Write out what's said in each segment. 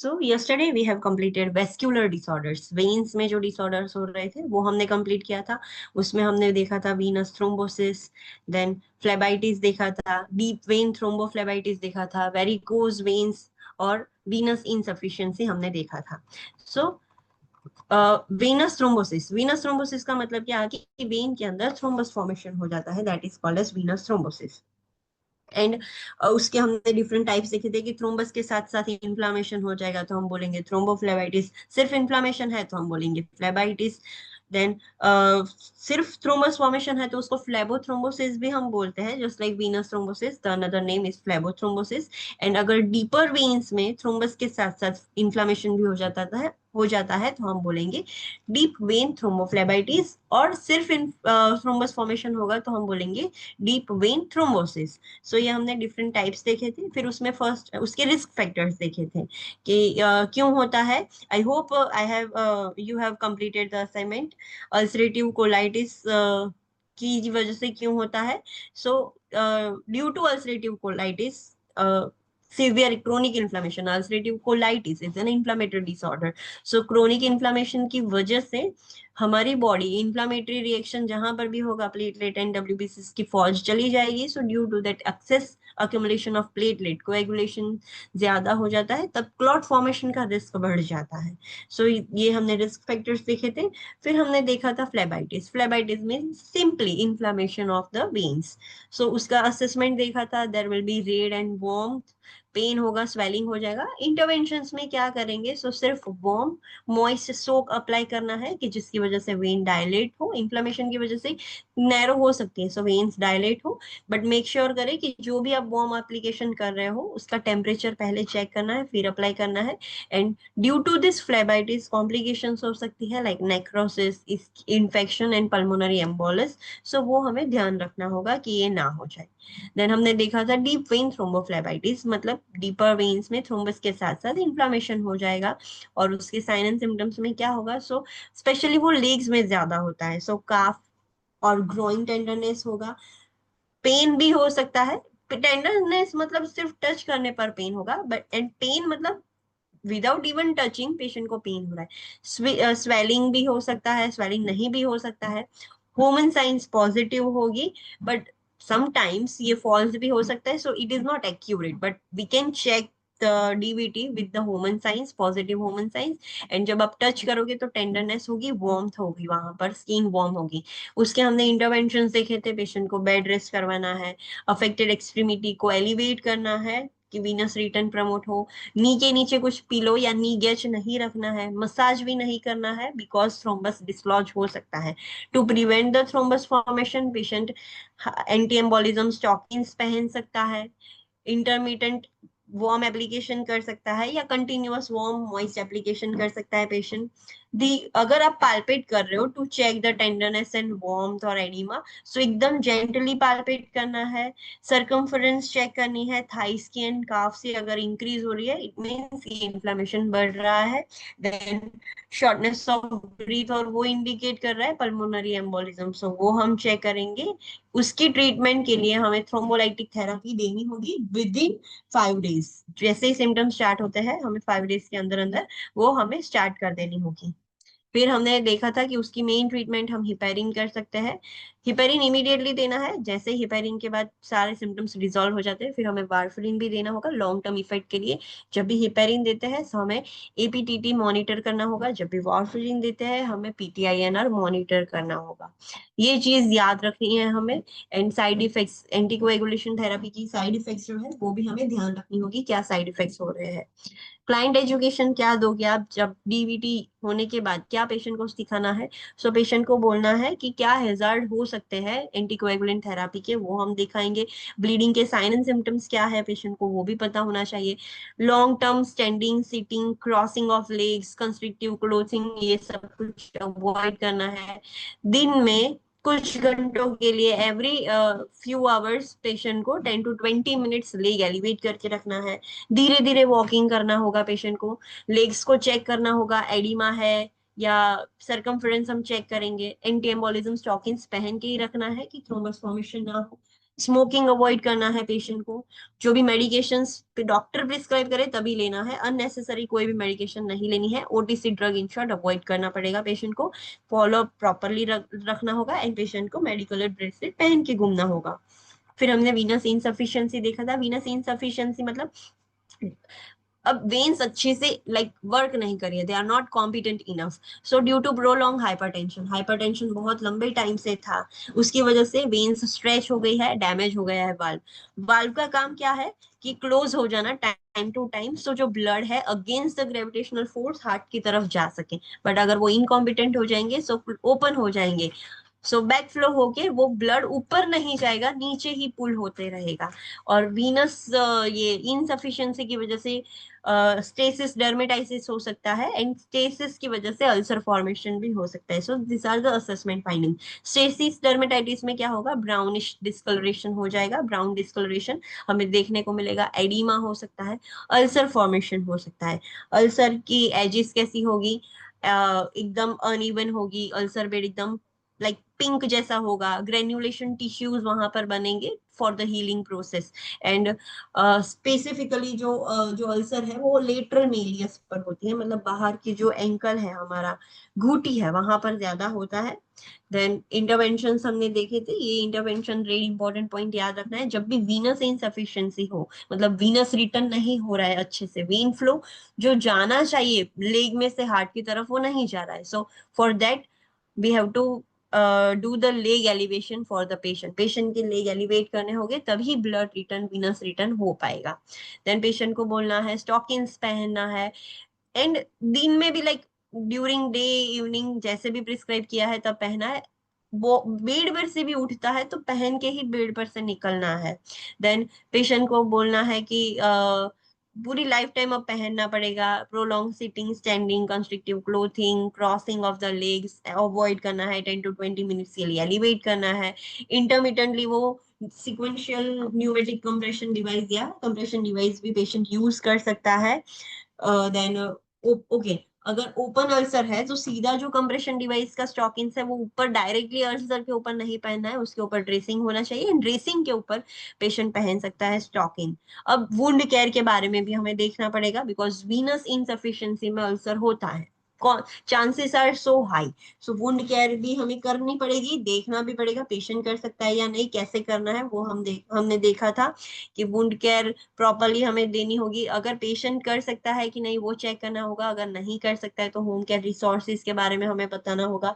So yesterday we have completed vascular disorders, veins में जो disorders हो रहे थे वो हमने कंप्लीट किया था। उसमें हमने देखा था वीनस थ्रोम्बोसिस, देन फ्लेबाइटिस देखा था, डीप वेन थ्रोम्बोफ्लेबाइटिस देखा था, वेरिकोज वेन्स और वीनस इनसफिशिएंसी हमने देखा था। सो वीनस थ्रोम्बोसिस का मतलब क्या है कि वेन के अंदर थ्रोम्बस फॉर्मेशन हो जाता है, that is called as venous thrombosis. And उसके हमने डिफरेंट टाइप्स देखे थे कि थ्रोम्बस के साथ साथ इन्फ्लामेशन हो जाएगा तो हम बोलेंगे थ्रोम्बोफ्लेबाइटिस, सिर्फ इन्फ्लामेशन है तो हम बोलेंगे फ्लेबाइटिस। देन सिर्फ थ्रोम्बस फॉर्मेशन है तो उसको फ्लेबोथ्रोम्बोसिस भी हम बोलते हैं, just like venous thrombosis the another name is phlebothrombosis. And अगर डीपर वेन्स में थ्रोम्बस के साथ साथ इन्फ्लामेशन भी हो जाता है तो हम बोलेंगे डीप वेन थ्रोम्बोफ्लेबाइटिस, और सिर्फ थ्रोम्बस फॉर्मेशन होगा तो हम बोलेंगे डीप वेन थ्रोम्बोसिस। सो ये हमने डिफरेंट टाइप्स देखे थे। फिर उसमें फर्स्ट उसके रिस्क फैक्टर्स देखे थे कि क्यों होता है। I hope I have you have completed the assignment. Ulcerative colitis की वजह से क्यों होता है। So due to ulcerative colitis, severe chronic inflammation, ulcerative colitis is an inflammatory disorder. So chronic inflammation की वजह से हमारी बॉडी इंफ्लामेटरी रिएक्शन जहां पर भी होगा प्लेटलेट एंड डब्ल्यूबीसीज की फौज चली जाएगी। So due to that excess accumulation of platelet, coagulation ज्यादा हो जाता है, तब क्लॉट फॉर्मेशन का रिस्क बढ़ जाता है। सो ये हमने रिस्क फैक्टर्स देखे थे। फिर हमने देखा था फ्लेबाइटिस। फ्लेबाइटिस में simply inflammation of the veins. So उसका असेसमेंट देखा था, there will be red and warmth, pain होगा, स्वेलिंग हो जाएगा। इंटरवेंशंस में क्या करेंगे, सो सिर्फ वार्म मॉइस्ट सोक अप्लाई करना है कि जिसकी वजह से वेन डायलेट हो। इन्फ्लेमेशन की वजह से नैरो हो सकती है, सो वेन्स डायलेट हो, बट मेक श्योर करें कि जो भी आप वार्म एप्लीकेशन कर रहे हो उसका टेम्परेचर पहले चेक करना है फिर अप्लाई करना है। And due to this phlebitis complications हो सकती है like necrosis, infection and pulmonary embolism. So वो हमें ध्यान रखना होगा कि ये ना हो जाए। देन हमने देखा था डीप वेन थ्रोम्बोफ्लेबाइटिस, मतलब डीपर वेन्स में थ्रोम्बस के साथ साथ इन्फ्लामेशन हो जाएगा। और उसके साइन एंड सिम्टम्स में क्या होगा, सो स्पेशली वो लेग्स में ज्यादा होता है। सो काफ और ग्रोइंग टेंडरनेस होगा, पेन भी हो सकता है। टेंडरनेस मतलब सिर्फ टच करने पर पेन होगा, बट एंड पेन मतलब विदाउट इवन टचिंग पेशेंट को पेन हो रहा है। स्वेलिंग भी हो सकता है, स्वेलिंग नहीं भी हो सकता है। ह्यूमन साइंस पॉजिटिव होगी, बट समटाइम्स ये फॉल्स भी हो सकता है। So it is not accurate, but we can check the DVT with the human science, positive human science. And जब आप टच करोगे तो टेंडरनेस होगी, वार्मथ होगी, वहां पर स्किन वार्म होगी। उसके हमने इंटरवेंशन देखे थे, पेशेंट को बेड रेस्ट करवाना है, अफेक्टेड एक्सट्रीमिटी को एलिवेट करना है कि वीनस रिटर्न प्रमोट हो, नी के नीचे कुछ पिलो या नी गेच नहीं रखना है, मसाज भी नहीं करना है बिकॉज थ्रोम्बस डिसलॉज हो सकता है। To prevent the thrombus formation patient anti embolism stockings पहन सकता है, इंटरमीडिएट वार्म एप्लीकेशन कर सकता है या कंटिन्यूअस वार्म मॉइस्ट एप्लीकेशन कर सकता है पेशेंट। दी अगर आप पाल्पेट कर रहे हो to check the tenderness and warmth और एडिमा, सो एकदम जेंटली पाल्पेट करना है। सरकमफरेंस चेक करनी है थाइस की एंड काफ से, अगर इंक्रीज हो रही है इट मींस ये इन्फ्लेमेशन बढ़ रहा है। देन शॉर्टनेस ऑफ ब्रीथ, और वो इंडिकेट कर रहा है पल्मोनरी एम्बोलिज्म, सो वो हम चेक करेंगे। उसकी ट्रीटमेंट के लिए हमें थ्रोम्बोलाइटिक थेरेपी देनी होगी विद इन 5 डेज। जैसे ही सिम्टम्स स्टार्ट होते हैं हमें 5 डेज के अंदर अंदर वो हमें स्टार्ट कर देनी होगी। फिर हमने देखा था कि उसकी मेन ट्रीटमेंट हम हिपेरिन कर सकते हैं। हिपेरिन इमीडिएटली देना है, जैसे हिपेरिन के बाद सारे सिम्टम्स रिजॉल्व हो जाते हैं फिर हमें वारफरिन भी देना होगा लॉन्ग टर्म इफेक्ट के लिए। जब भी हिपेरिन देते हैं तो हमें एपीटीटी मॉनिटर करना होगा, जब भी वारफरिन देते हैं हमें पीटीआईएनआर मॉनिटर करना होगा। ये चीज याद रखनी है हमें। And side effects, anticoagulation therapy की साइड इफेक्ट्स जो है वो भी हमें ध्यान रखनी होगी, क्या साइड इफेक्ट्स हो रहे हैं। क्लाइंट एजुकेशन क्या दोगे आप, जब डीवीटी होने के बाद क्या पेशेंट को सिखाना है। सो पेशेंट को बोलना है कि क्या हैजार्ड हो सकते हैं एंटीकोएगुलेंट थेरापी के, वो हम दिखाएंगे। ब्लीडिंग के साइन एंड सिम्टम्स क्या है पेशेंट को वो भी पता होना चाहिए। Long term standing, sitting, crossing of legs, constrictive clothing, ये सब कुछ अवॉइड करना है। दिन में कुछ घंटों के लिए एवरी फ्यू आवर्स पेशेंट को 10 to 20 मिनट्स लेग एलिवेट करके रखना है। धीरे धीरे वॉकिंग करना होगा पेशेंट को। लेग्स को चेक करना होगा, एडिमा है या सरकमफ्रेंस हम चेक करेंगे। एंटी एम्बोलिज्म स्टॉकिंग्स पहन के ही रखना है कि थ्रोम्बस फॉर्मेशन ना हो। स्मोकिंग अवॉइड करना है पेशेंट को। जो भी मेडिकेशंस पे डॉक्टर प्रिस्क्राइब करे तभी लेना है, अननेसेसरी कोई भी मेडिकेशन नहीं लेनी है। OTC drug in short avoid करना पड़ेगा पेशेंट को। फॉलो अप प्रॉपरली रखना होगा एंड पेशेंट को मेडिकल ब्रेसलेट पहन के घूमना होगा। फिर हमने वीनस इनसफिशियंसी देखा था। वीनस इनसफिशियंसी मतलब अब वेन्स अच्छे से वर्क नहीं कर रही, they are not competent enough. So due to prolong hypertension, hypertension बहुत लंबे टाइम से था, उसकी वजह से वेन्स स्ट्रेच हो गई है, डैमेज हो गया है वाल्व। वाल्व का काम क्या है कि क्लोज हो जाना टाइम टू टाइम, सो जो ब्लड है against the gravitational force heart की तरफ जा सके। बट अगर वो इनकॉम्पिटेंट हो जाएंगे सो ओपन हो जाएंगे, सो बैक फ्लो होके वो ब्लड ऊपर नहीं जाएगा, नीचे ही पुल होते रहेगा। और वीनस ये इनसफिशियंसी की वजह से स्टेसिस डर्मेटाइसिस हो सकता है एंड स्टेसिस की वजह से अल्सर फॉर्मेशन भी हो सकता है। So this are the assessment finding. Stasis dermatitis में क्या होगा, ब्राउनिश डिस्कलरेशन हो जाएगा। ब्राउन डिस्कलरेशन हमें देखने को मिलेगा, एडिमा हो सकता है, अल्सर फॉर्मेशन हो सकता है। अल्सर की एजिस कैसी होगी, एकदम अनइवन होगी, अल्सर बेड एकदम पिंक जैसा होगा, ग्रेन्युलेशन टिश्यूज वहां पर बनेंगे for the healing process. And specifically जो अल्सर है वो लेटरल मेलियस पर होती है, मतलब बाहर की जो एंकल है हमारा, घुटी है, वहां पर ज्यादा होता है। देन इंटरवेंशन हमने देखे थे, ये इंटरवेंशन रेड इंपॉर्टेंट पॉइंट याद रखना है, जब भी वीनस इनसफिशियंसी हो, मतलब वीनस रिटर्न नहीं हो रहा है अच्छे से, वेन फ्लो जो जाना चाहिए लेग में से हार्ट की तरफ वो नहीं जा रहा है, so for that we have to do the leg elevation for the patient. Patient के लेग एलिवेट करने होंगे तभी ब्लड रिटर्न, वीनस रिटर्न हो पाएगा। देन पेशेंट को बोलना है स्टॉकिंग्स पहनना है। एंड दिन में भी ड्यूरिंग डे इवनिंग जैसे भी प्रिस्क्राइब किया है तब पहना है। वो बेड पर से भी उठता है तो पहन के ही बेड पर से निकलना है। देन पेशेंट को बोलना है कि पूरी लाइफ टाइम अब पहनना पड़ेगा। Prolong sitting, standing, constructive clothing, crossing of the legs avoid करना है, 10 to 20 मिनट्स के लिए एलिवेट करना है। इंटरमिटेंटली वो सिक्वेंशियल न्यूमेटिक कंप्रेशन डिवाइस या कंप्रेशन डिवाइस भी पेशेंट यूज कर सकता है। देन ओके, अगर ओपन अल्सर है तो सीधा जो कंप्रेशन डिवाइस का स्टॉकिंग्स है वो ऊपर डायरेक्टली अल्सर के ऊपर नहीं पहनना है, उसके ऊपर ड्रेसिंग होना चाहिए, ड्रेसिंग के ऊपर पेशेंट पहन सकता है स्टॉकिंग। अब वुंड केयर के बारे में भी हमें देखना पड़ेगा, बिकॉज वीनस इनसफिशियंसी में अल्सर होता है, chances are so high. So wound care भी हमें करनी पड़ेगी, देखना भी पड़ेगा पेशेंट कर सकता है या नहीं, कैसे करना है वो हमने देखा था कि वुंड केयर प्रॉपरली हमें देनी होगी। अगर पेशेंट कर सकता है कि नहीं वो चेक करना होगा, अगर नहीं कर सकता है तो होम केयर रिसोर्सेज के बारे में हमें बताना होगा।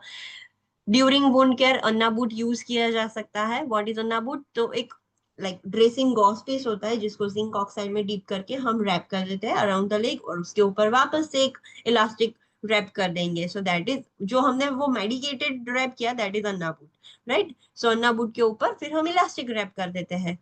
ड्यूरिंग वुंड केयर अन्ना बूट यूज किया जा सकता है। व्हाट इज अन्ना बूट, तो एक ड्रेसिंग गॉस पीस होता है जिसको जिंक ऑक्साइड में डीप करके हम रैप कर देते हैं अराउंड द लेग, और उसके ऊपर वापस से एक इलास्टिक रैप कर देंगे। सो दैट इज जो हमने वो मेडिकेटेड रैप किया, that is Anna boot, right. So Anna boot के ऊपर फिर हम इलास्टिक रैप कर देते हैं।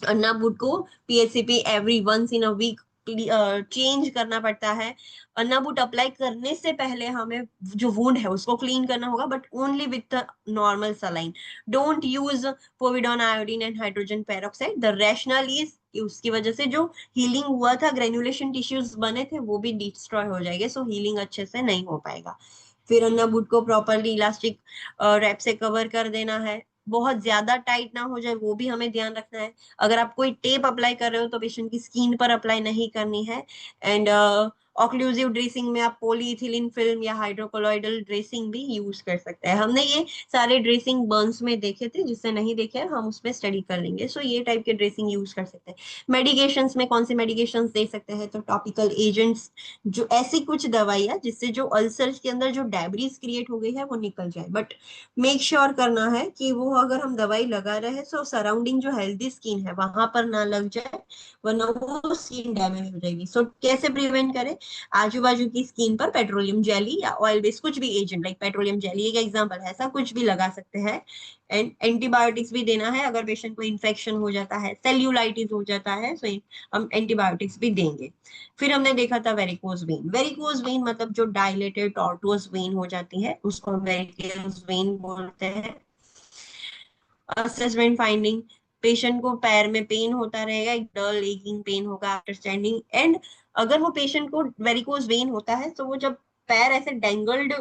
अन्ना बूट को PHCP every once in a week change करना पड़ता है। अन्ना बूट अप्लाई करने से पहले हमें जो वुंड है उसको क्लीन करना होगा, but only with normal saline. Don't use povidone iodine and hydrogen peroxide. The rational is कि उसकी वजह से जो हीलिंग हुआ था, ग्रेनुलेशन टिश्यूज बने थे वो भी डिस्ट्रॉय हो जाएंगे, सो हीलिंग अच्छे से नहीं हो पाएगा। फिर अन्ना बूट को प्रॉपरली इलास्टिक रैप से कवर कर देना है, बहुत ज्यादा टाइट ना हो जाए वो भी हमें ध्यान रखना है। अगर आप कोई टेप अप्लाई कर रहे हो तो पेशेंट की स्किन पर अप्लाई नहीं करनी है। एंड ऑक्लूसिव ड्रेसिंग में आप पॉलीइथिलीन फिल्म या हाइड्रोकोलॉइडल ड्रेसिंग भी यूज कर सकते हैं। हमने ये सारे ड्रेसिंग बर्न्स में देखे थे, जिससे नहीं देखे हम उसमें स्टडी कर लेंगे। सो ये टाइप के ड्रेसिंग यूज कर सकते हैं। मेडिकेशंस में कौन सी मेडिकेशंस दे सकते हैं, तो टॉपिकल एजेंट्स, जो ऐसी कुछ दवाइयाँ जिससे जो अल्सर के अंदर जो डेब्रीज क्रिएट हो गई है वो निकल जाए, बट मेक श्योर करना है कि वो अगर हम दवाई लगा रहे हैं तो सराउंडिंग जो हेल्दी स्किन है वहां पर ना लग जाए, वरना वो स्किन डैमेज हो जाएगी। सो कैसे प्रिवेंट करें, आजू बाजू की स्किन पर पेट्रोलियम जेली या ऑयल बेस्ड कुछ भी एजेंट, पेट्रोलियम जेली एक एग्जांपल है, ऐसा कुछ भी लगा सकते हैं। एंड एंटीबायोटिक्स भी देना है अगर पेशेंट को इन्फेक्शन हो जाता है, सेल्यूलाइटिस हो जाता है, सो हम एंटीबायोटिक्स भी देंगे। फिर हमने देखा था वेरिकोज वेन। वेरिकोज वेन मतलब जो डायलेटेड टॉर्टुअस वेन हो जाती है उसको हम वेरिकोज वेन बोलते हैं। असेसमेंट फाइंडिंग, पेशेंट को पैर में पेन होता रहेगा, एक डल एकिंग पेन होगा आफ्टर स्टैंडिंग। एंड अगर वो पेशेंट को वेरिकोज वेन होता है तो वो जब पैर ऐसे डेंगल्ड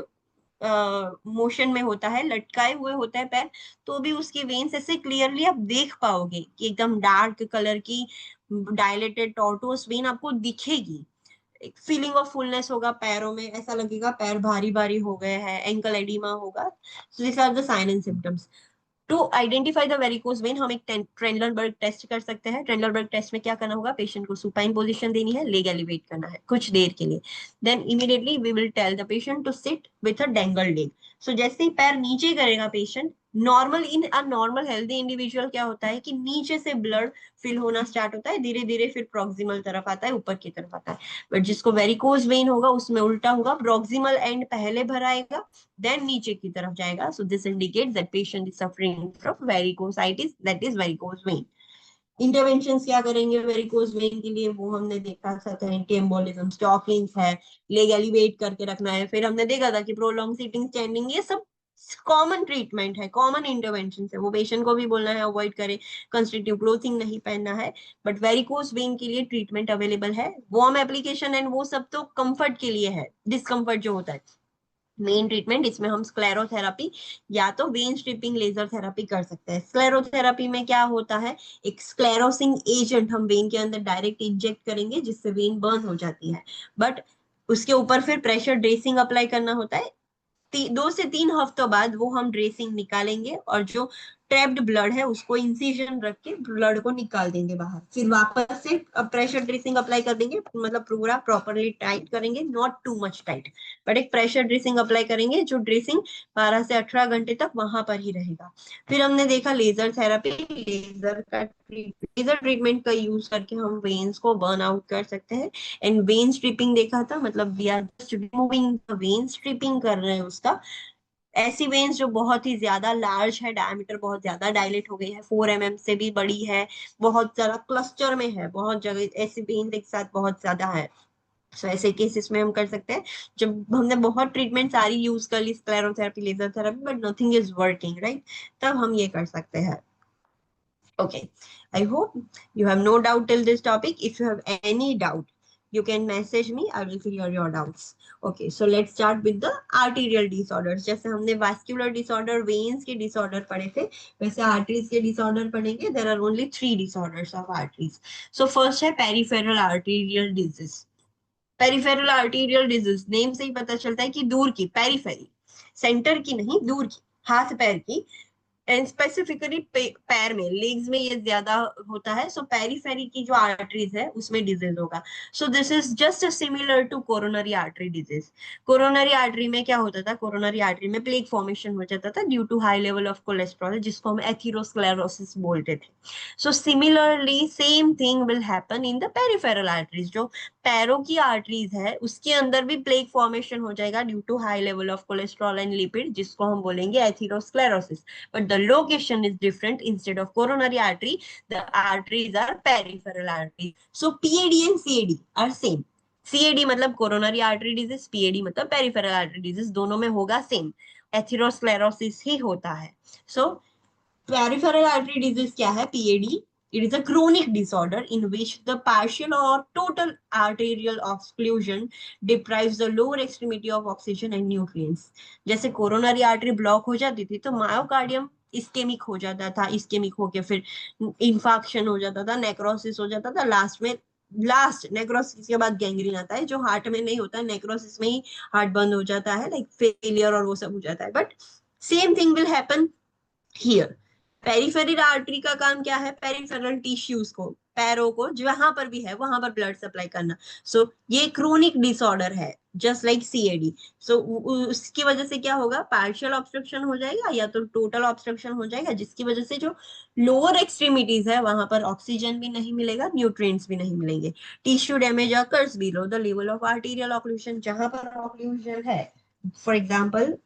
मोशन में होता है, लटकाए हुए होता है पैर, तो भी उसकी वेन्स ऐसे क्लियरली आप देख पाओगे कि एकदम डार्क कलर की डायलेटेड टॉर्टोस वेन आपको दिखेगी। एक फीलिंग ऑफ फुलनेस होगा पैरों में, ऐसा लगेगा पैर भारी भारी हो गए हैं, एंकल एडिमा होगा। So this are the sign and symptoms. To identify the varicose vein हम एक ट्रेंडलबर्ग टेस्ट कर सकते हैं। ट्रेंडलबर्ग टेस्ट में क्या करना होगा, पेशेंट को सुपाइन पोजीशन देनी है, लेग एलिवेट करना है कुछ देर के लिए। Then immediately we will tell the patient to sit with a dangle leg. So जैसे ही पैर नीचे करेगा patient, normal in a normal healthy individual क्या होता है कि नीचे से ब्लड फिल होना स्टार्ट होता है, धीरे धीरे फिर प्रोक्सिमल तरफ आता है, ऊपर की तरफ आता है। बट जिसको वेरिकोज वेन होगा उसमें उल्टा होगा, प्रोक्सिमल एंड पहले भराएगा, देन नीचे की तरफ जाएगा। So this indicates that patient is suffering from varicositis, that is varicose vein. Interventions क्या करेंगे वेरिकोज वेन के लिए, वो हमने देखा था, एंटी एम्बोलिज्म, स्टॉकिंग्स है, लेग एलिवेट करके रखना है। फिर हमने देखा था कि प्रोलॉन्ग सिटिंग स्टैंडिंग, ये सब कॉमन ट्रीटमेंट है, कॉमन इंटरवेंशन है, वो पेशेंट को भी बोलना है अवॉइड करे, कंस्ट्रिक्टिव क्लोथिंग नहीं पहनना है। बट वेरिकोज वेन के लिए ट्रीटमेंट अवेलेबल है, वार्म एप्लीकेशन एंड वो सब तो कंफर्ट के लिए है, डिस्कंफर्ट जो होता है। मेन ट्रीटमेंट इसमें हम स्क्लेरोथेरापी या तो वेन स्ट्रिपिंग लेजर थेरापी कर सकते हैं। स्क्लेरोथेरापी में क्या होता है, एक स्क्लेरोसिंग एजेंट हम वेन के अंदर डायरेक्ट इंजेक्ट करेंगे जिससे वेन बर्न हो जाती है। बट उसके ऊपर फिर प्रेशर ड्रेसिंग अप्लाई करना होता है। 2 से 3 हफ्तों बाद वो हम ड्रेसिंग निकालेंगे और जो ट्रैप्ड ब्लड है उसको इंसिजन रख के ब्लड को निकाल देंगे बाहर। फिर वापस से प्रेशर ड्रेसिंग अप्लाई कर देंगे, मतलब पूरा प्रॉपरली टाइट करेंगे, not too much tight, but एक प्रेशर ड्रेसिंग अप्लाई करेंगे जो ड्रेसिंग 12 से 18 घंटे तक वहां पर ही रहेगा। फिर हमने देखा लेजर थेरापी। लेजर ट्रीटमेंट का यूज करके हम वेन्स को बर्न आउट कर सकते हैं। एंड वेन स्ट्रिपिंग देखा था, मतलब we are just removing the vein, stripping कर रहे हैं उसका। ऐसी वेन्स जो बहुत ही ज्यादा लार्ज है, डायमीटर बहुत ज्यादा डायलेट हो गई है, 4 mm से भी बड़ी है, बहुत ज्यादा क्लस्टर में है, बहुत जगह ऐसी वेन्स एक साथ बहुत ज्यादा है। सो ऐसे केसेस में हम कर सकते हैं जब हमने बहुत ट्रीटमेंट सारी यूज कर ली, sclerotherapy, laser therapy, but nothing is working right, तब हम ये कर सकते हैं। Okay, I hope you have no doubt till this topic. If you have any doubt, you can message me. I will clear your doubts. Okay, so let's start with the arterial disorders. जैसे हमने vascular disorder, veins के disorder पढ़े थे, वैसे arteries के disorder पढ़ेंगे. There are only 3 disorders of arteries. So first है peripheral arterial disease. Peripheral arterial disease, name से ही पता चलता है कि दूर की, पेरिफेरी, सेंटर की नहीं, दूर की, हाथ पैर की। एंड स्पेसिफिकली पैर में, लेग्स में ये ज्यादा होता है। सो पेरिफेरी की जो आर्टरीज है उसमें डिजीज होगा। So this is just similar to coronary artery disease. Coronary artery में क्या होता था, कोरोनरी आर्टरी में प्लेक फॉर्मेशन हो जाता था due to high level of cholesterol, जिसको हम एथेरोस्क्लेरोसिस बोलते थे। So similarly same thing will happen in the peripheral arteries. जो पैरों की आर्टरीज है उसके अंदर भी प्लेक फॉर्मेशन हो जाएगा due to high level of cholesterol and lipid, जिसको हम बोलेंगे atherosclerosis. But the location is different. Instead of coronary artery, the arteries are peripheral arteries. So PAD and CAD are same. CAD मतलब coronary artery disease, PAD मतलब peripheral artery disease, दोनों में होगा same, atherosclerosis ही होता है। सो peripheral artery disease क्या है, PAD? It is a chronic disorder in which the partial or total arterial occlusion deprives the lower extremity of oxygen and nutrients. जैसे coronary artery block हो जाती थी तो मायोकार्डियम इस्केमिक हो जाता था, इस्केमिक होके फिर इंफाक्शन हो जाता था, नेक्रोसिस हो जाता था, लास्ट नेक्रोसिस के बाद गैंग्रीन आता है, जो हार्ट में नहीं होता, नेक्रोसिस में ही हार्ट बंद हो जाता है, लाइक फेलियर और वो सब हो जाता है। But same thing will happen here. Peripheral artery का काम क्या है, पेरिफेरल टिश्यूज को, पैरों को जहां पर भी है वहां पर ब्लड सप्लाई करना। सो ये क्रोनिक डिसऑर्डर है, जस्ट लाइक सीएडी। सो उसकी वजह से क्या होगा, पार्शियल ऑब्स्ट्रक्शन हो जाएगा या तो टोटल ऑब्स्ट्रक्शन हो जाएगा, जिसकी वजह से जो लोअर एक्सट्रीमिटीज है वहां पर ऑक्सीजन भी नहीं मिलेगा, न्यूट्रिएंट्स भी नहीं मिलेंगे। Tissue damage occurs below the level of arterial occlusion, जहां पर ऑक्लूशन है, for example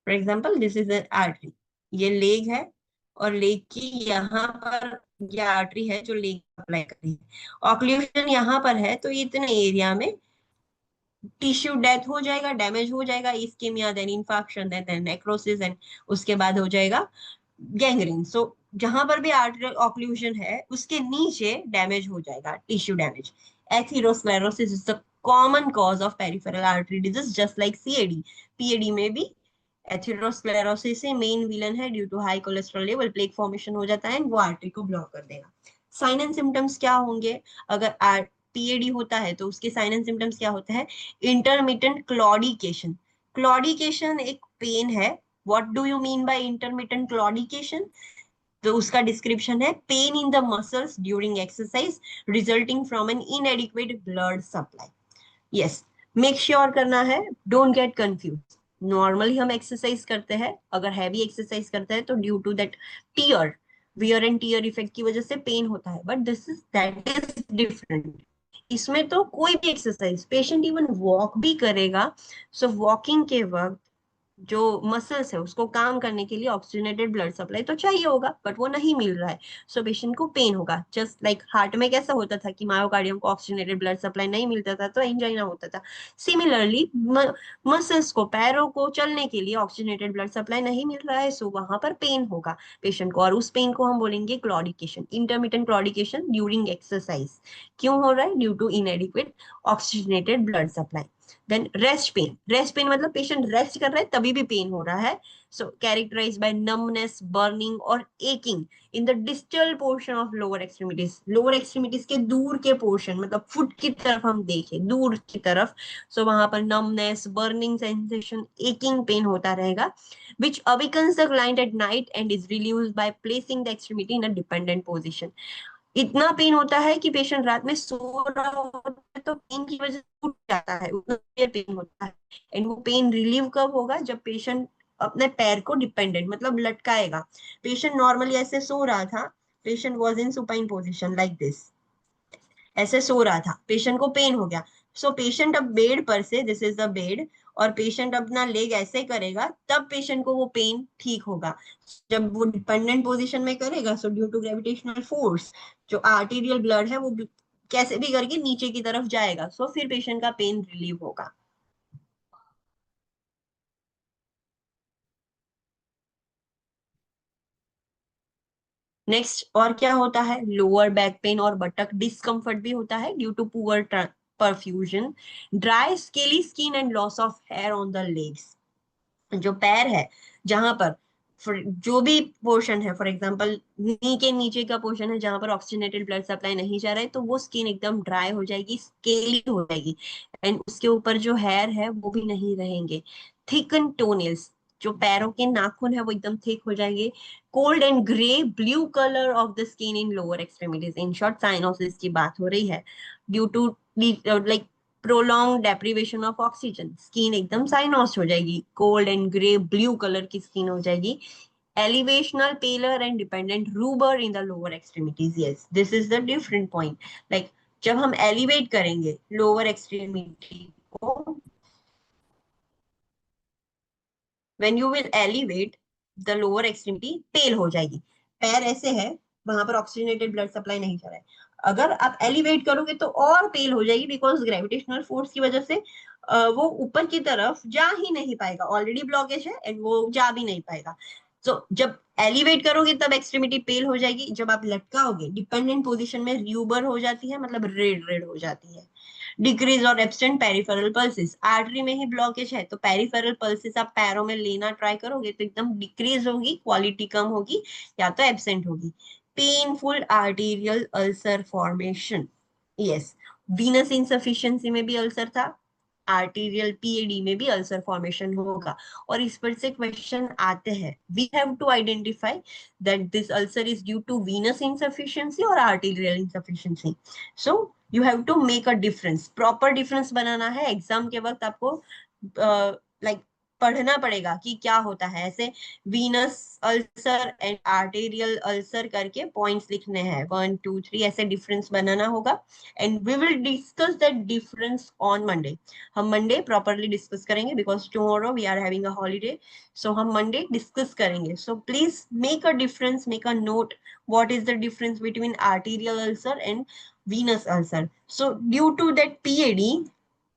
for example this is an artery, ये लेग है, और लेग की यहाँ पर ये आर्टरी है जो लेग अप्लाई कर रही है। ऑक्लूशन यहाँ पर है तो इतने एरिया में टिश्यू डेथ हो जाएगा, डैमेज हो जाएगा, ischemia, then infarction, then necrosis, and उसके बाद हो जाएगा गैंग्रीन। सो जहां पर भी आर्टरियल ऑक्लूजन है उसके नीचे डैमेज हो जाएगा, tissue damage. Atherosclerosis is the common cause of peripheral artery disease, just like CAD. PAD में भी एथेरोस्क्लेरोसिस से मेन विलन है, due to high cholesterol level plaque formation हो जाता है एंड वो आर्टरी को ब्लॉक कर देगा। साइन एंड सिम्टम्स क्या होंगे? अगर पीएडी होता है तो उसके साइन एंड सिम्टम्स क्या होते हैं? Intermittent claudication. क्लॉडिकेशन एक पेन है। What do you mean by intermittent claudication? तो उसका डिस्क्रिप्शन है, pain in the muscles during exercise resulting from an inadequate blood supply. Yes, make sure करना है, डोंट गेट कंफ्यूज। नॉर्मली हम exercise करते हैं, अगर हैवी एक्सरसाइज करते हैं तो due to that tear, wear and tear effect की वजह से पेन होता है, but this is that is different. इसमें तो कोई भी एक्सरसाइज, पेशेंट इवन वॉक भी करेगा, सो वॉकिंग के वक्त जो मसल्स है उसको काम करने के लिए ऑक्सीजनेटेड ब्लड सप्लाई तो चाहिए होगा, बट वो नहीं मिल रहा है, सो पेशेंट को पेन होगा। जस्ट लाइक हार्ट में कैसा होता था कि मायोकार्डियम को ऑक्सीजनेटेड ब्लड सप्लाई नहीं मिलता था तो एंजाइना होता था, सिमिलरली मसल्स को, पैरों को चलने के लिए ऑक्सीजनेटेड ब्लड सप्लाई नहीं मिल रहा है, सो वहां पर पेन होगा पेशेंट को, और उस पेन को हम बोलेंगे claudication, intermittent claudication during exercise. क्यों हो रहा है? Due to inadequate oxygenated blood supply. Then rest pain, rest pain मतलब पेशेंट रेस्ट कर रहा है तभी भी पेन हो रहा है, so characterize by numbness, burning और aching in the distal portion of lower extremities. Lower extremities के दूर के पोर्शन, मतलब फुट की तरफ हम देखें, दूर की तरफ, सो वहां पर numbness, burning sensation, aching pain होता रहेगा, which awakens the client at night and is relieved by placing the extremity in a dependent position। इतना पेन होता है कि पेशेंट रात में सो रहा होता है तो पेन की वजह से उठ जाता है, उतना पेन होता है। एंड वो पेन रिलीव कब होगा? जब पेशेंट अपने पैर को डिपेंडेंट, मतलब लटकाएगा। पेशेंट नॉर्मली ऐसे सो रहा था, patient was in supine position like this, ऐसे सो रहा था, पेशेंट को पेन हो गया, सो पेशेंट अब बेड पर से, दिस इज द बेड, और पेशेंट अपना लेग ऐसे करेगा तब पेशेंट को वो पेन ठीक होगा। जब वो डिपेंडेंट पोजीशन में करेगा, so due to gravitational force जो आर्टीरियल ब्लड है वो कैसे भी करके नीचे की तरफ जाएगा, सो फिर पेशेंट का पेन रिलीव होगा। नेक्स्ट और क्या होता है? लोअर बैक पेन और बटक डिस्कम्फर्ट भी होता है due to poor perfusion, dry scaly skin and loss of hair on the legs. जो पैर है, जहां पर जो भी पोर्शन है, फॉर एग्जांपल नी के नीचे का पोर्शन है जहां पर ऑक्सीजनेटेड ब्लड सप्लाई नहीं जा रहा है, तो वो स्किन एकदम ड्राई हो जाएगी, स्केली हो जाएगी, एंड उसके ऊपर जो हेयर है वो भी नहीं रहेंगे। थिकन टोनेल्स, जो पैरों के नाखून है वो एकदम थिक हो जाएंगे। Cold and grey blue colour of the skin in lower extremities, in short cyanosis की बात हो रही है, due to like prolong deprivation of oxygen, skin एकदम साइनोस हो जाएगी, cold and grey blue colour की स्किन हो जाएगी। Elevational pallor and dependent rubor in the lower extremities, yes this is the different point. Like जब हम elevate करेंगे lower extremity को, when you will elevate the lower extremity, पेल हो जाएगी। पैर ऐसे है, वहां पर ऑक्सीजनेटेड ब्लड सप्लाई नहीं जा रहा है, अगर आप एलिवेट करोगे तो और पेल हो जाएगी, बिकॉज ग्रेविटेशनल फोर्स की वजह से वो ऊपर की तरफ जा ही नहीं पाएगा, ऑलरेडी ब्लॉकेज है एंड वो जा भी नहीं पाएगा। तो जब एलिवेट करोगे तब एक्सट्रीमिटी पेल हो जाएगी, जब आप लटकाओगे डिपेंडेंट पोजीशन में र्यूबर हो जाती है, मतलब रेड रेड हो जाती है। डिक्रीज और एब्सेंट पेरिफेरल पल्सेस, आर्टरी में ही ब्लॉकेज है तो पेरिफेरल पल्सेस आप पैरों में लेना ट्राई करोगे तो एकदम डिक्रीज होगी, क्वालिटी कम होगी, या तो एब्सेंट होगी। Painful arterial ulcer formation, yes, Venus insufficiency में भी अल्सर था, आर्टीरियल पीएडी में भी अल्सर फॉर्मेशन होगा। और इस पर से क्वेश्चन आते हैं, we have to identify that this ulcer is due to venous insufficiency और arterial insufficiency. So you have to make a difference, proper difference बनाना है। एग्जाम के वक्त आपको लाइक पढ़ना पड़ेगा कि क्या होता है, ऐसे venous ulcer and arterial ulcer करके पॉइंट्स लिखने हैं, 1 2 3 ऐसे डिफरेंस बनाना होगा। And we will discuss that difference on Monday. हम मंडे प्रॉपरली डिस्कस करेंगे, because tomorrow we are having a holiday, so हम मंडे डिस्कस करेंगे। So please make a difference, make a note what is the difference between arterial ulcer and venous ulcer. So due to that PAD,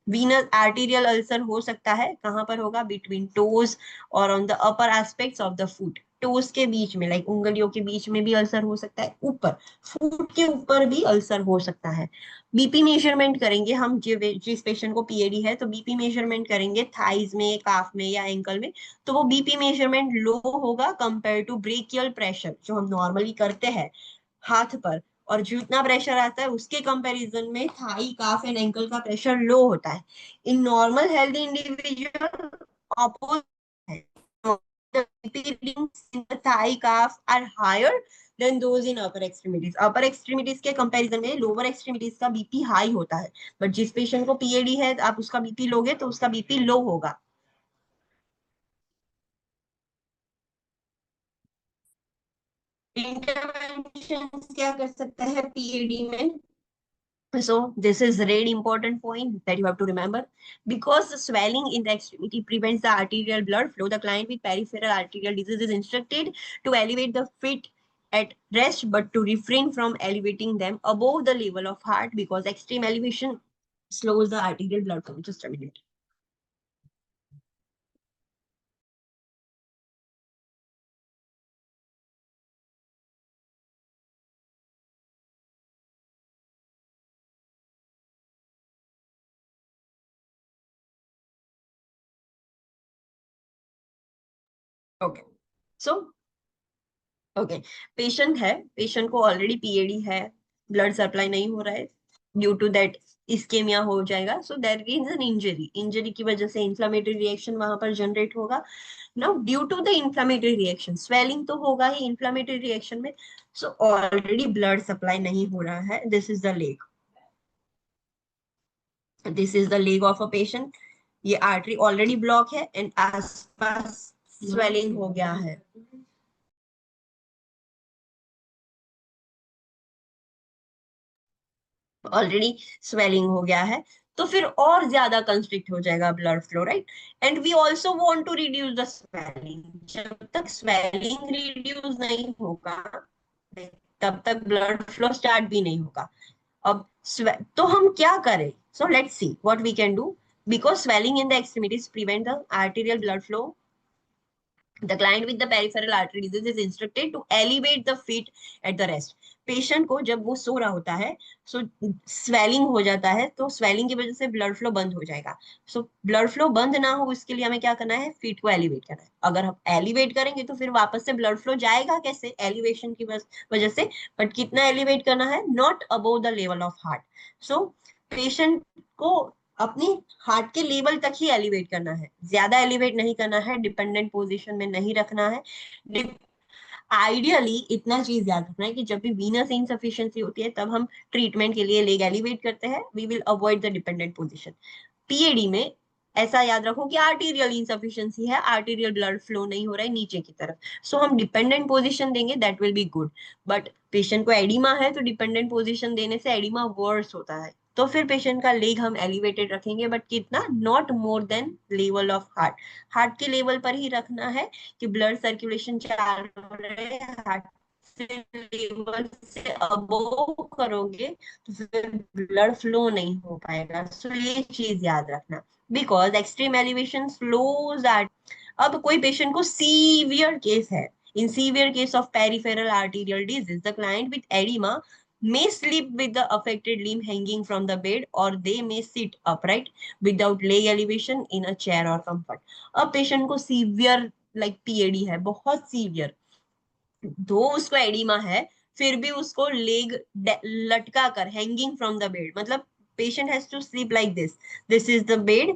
Venus arterial ulcer हो सकता है, कहाँ पर होगा, between toes और on the upper aspects of the foot, toes के बीच में, like उंगलियों के बीच में भी अल्सर हो सकता है, ऊपर फुट के ऊपर भी अल्सर हो सकता है। बीपी मेजरमेंट करेंगे हम, जिस पेशेंट को पीएडी है तो बीपी मेजरमेंट करेंगे थाइज में, काफ में या एंकल में, तो वो बीपी मेजरमेंट लो होगा कंपेयर टू ब्रेकियल प्रेशर जो हम नॉर्मली करते हैं हाथ पर, और जितना प्रेशर आता है उसके कंपैरिजन में थाई, काफ एंड एंकल का प्रेशर लो होता है। In normal healthy individual opposite है, the BP readings in the thigh calf are higher than those in upper extremities. upper extremities के कंपैरिजन में लोअर एक्सट्रीमिटीज का BP high होता है, but जिस पेशेंट को पीएडी है आप उसका बीपी लोगे तो उसका बीपी लो होगा। इंटरवेंशन क्या कर सकता है पीएडी में? So this is really important point that you have to remember. Because the swelling in the extremity prevents the arterial blood flow, the client with peripheral arterial disease is instructed to elevate the feet at rest, but to refrain from elevating them above the level of heart because extreme elevation slows the arterial blood flow. Just a minute. Okay. So okay, patient है, patient को already PAD है, blood supply नहीं हो रहा है, due to that ischaemia हो जाएगा, so there is an injury, injury की वजह से इन्फ्लामेटरी रिएक्शन वहां पर जनरेट होगा। Now due to the inflammatory reaction, swelling तो होगा ही इन्फ्लामेटरी रिएक्शन में, सो ऑलरेडी ब्लड सप्लाई नहीं हो रहा है, this is the leg, this is the leg of a patient, ये आर्टरी ऑलरेडी ब्लॉक है एंड आसपास स्वेलिंग हो गया है, ऑलरेडी स्वेलिंग हो गया है, तो फिर और ज्यादा कंस्ट्रिक्ट हो जाएगा blood flow, right? And we also want to reduce the swelling, जब तक स्वेलिंग रिड्यूस नहीं होगा तब तक ब्लड फ्लो स्टार्ट भी नहीं होगा। अब तो हम क्या करें? So let's see what we can do, because swelling in the extremities prevent the arterial blood flow, the client with the peripheral artery disease is instructed to elevate the feet at the rest. Patient को जब वो सो रहा होता है, सो swelling हो जाता है, तो स्वेलिंग की वजह से ब्लड फ्लो बंद हो जाएगा। सो ब्लड फ्लो बंद ना हो इसके लिए हमें क्या करना है, फीट को एलिवेट करना है। अगर हम एलिवेट करेंगे तो फिर वापस से ब्लड फ्लो जाएगा कैसे, एलिवेशन की वजह से, बट कितना एलिवेट करना है, not above the level of heart. So patient को अपनी हार्ट के लेवल तक ही एलिवेट करना है, ज्यादा एलिवेट नहीं करना है, डिपेंडेंट पोजीशन में नहीं रखना है। आइडियली इतना चीज याद रखना है कि जब भी वीनस इनसफिशियंसी होती है तब हम ट्रीटमेंट के लिए लेग एलिवेट करते हैं, we will avoid the dependent position. PAD में ऐसा याद रखो कि आर्टीरियल इनसफिशियंसी है, आर्टीरियल ब्लड फ्लो नहीं हो रहा है नीचे की तरफ, सो हम डिपेंडेंट पोजीशन देंगे, that will be good. But patient को एडिमा है तो डिपेंडेंट पोजीशन देने से एडिमा वर्स होता है, तो फिर पेशेंट का लेग हम एलिवेटेड रखेंगे, बट कितना, not more than level of heart, heart के लेवल पर ही रखना है कि ब्लड सर्कुलेशन चालू रहे। हार्ट से लेवल से अबोव करोगे तो फिर ब्लड फ्लो नहीं हो पाएगा, सो ये चीज याद रखना, because extreme elevation slows art. अब कोई पेशेंट को सीवियर केस है, in severe case of peripheral arterial disease, the client with edema may sleep with the affected limb hanging from the bed, or they may sit upright without leg elevation in a chair or comfort. अब patient को severe like PAD है, बहुत severe, दो उसको oedema है, फिर भी उसको लेग लटका कर, हैंगिंग फ्रॉम द बेड, मतलब patient has to sleep like this, this is the bed,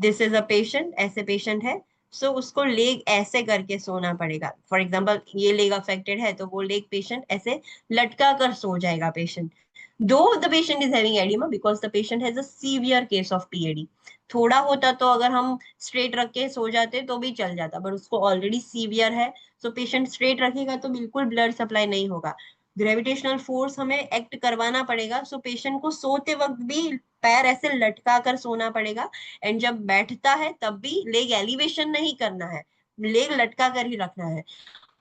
this is a patient, ऐसे पेशेंट है, सो उसको लेग ऐसे करके सोना पड़ेगा। फॉर एग्जाम्पल ये लेग अफेक्टेड है तो वो लेग पेशेंट ऐसे लटका कर सो जाएगा पेशेंट, दो the patient is having oedema, because the patient has a severe case of PAD. थोड़ा होता तो अगर हम स्ट्रेट रख के सो जाते तो भी चल जाता, बट उसको ऑलरेडी सीवियर है, सो पेशेंट स्ट्रेट रखेगा तो बिल्कुल ब्लड सप्लाई नहीं होगा, ग्रेविटेशनल फोर्स हमें एक्ट करवाना पड़ेगा, सो पेशेंट को सोते वक्त भी पैर ऐसे लटका कर सोना पड़ेगा, एंड जब बैठता है तब भी लेग एलिवेशन नहीं करना है, लेग लटका कर ही रखना है।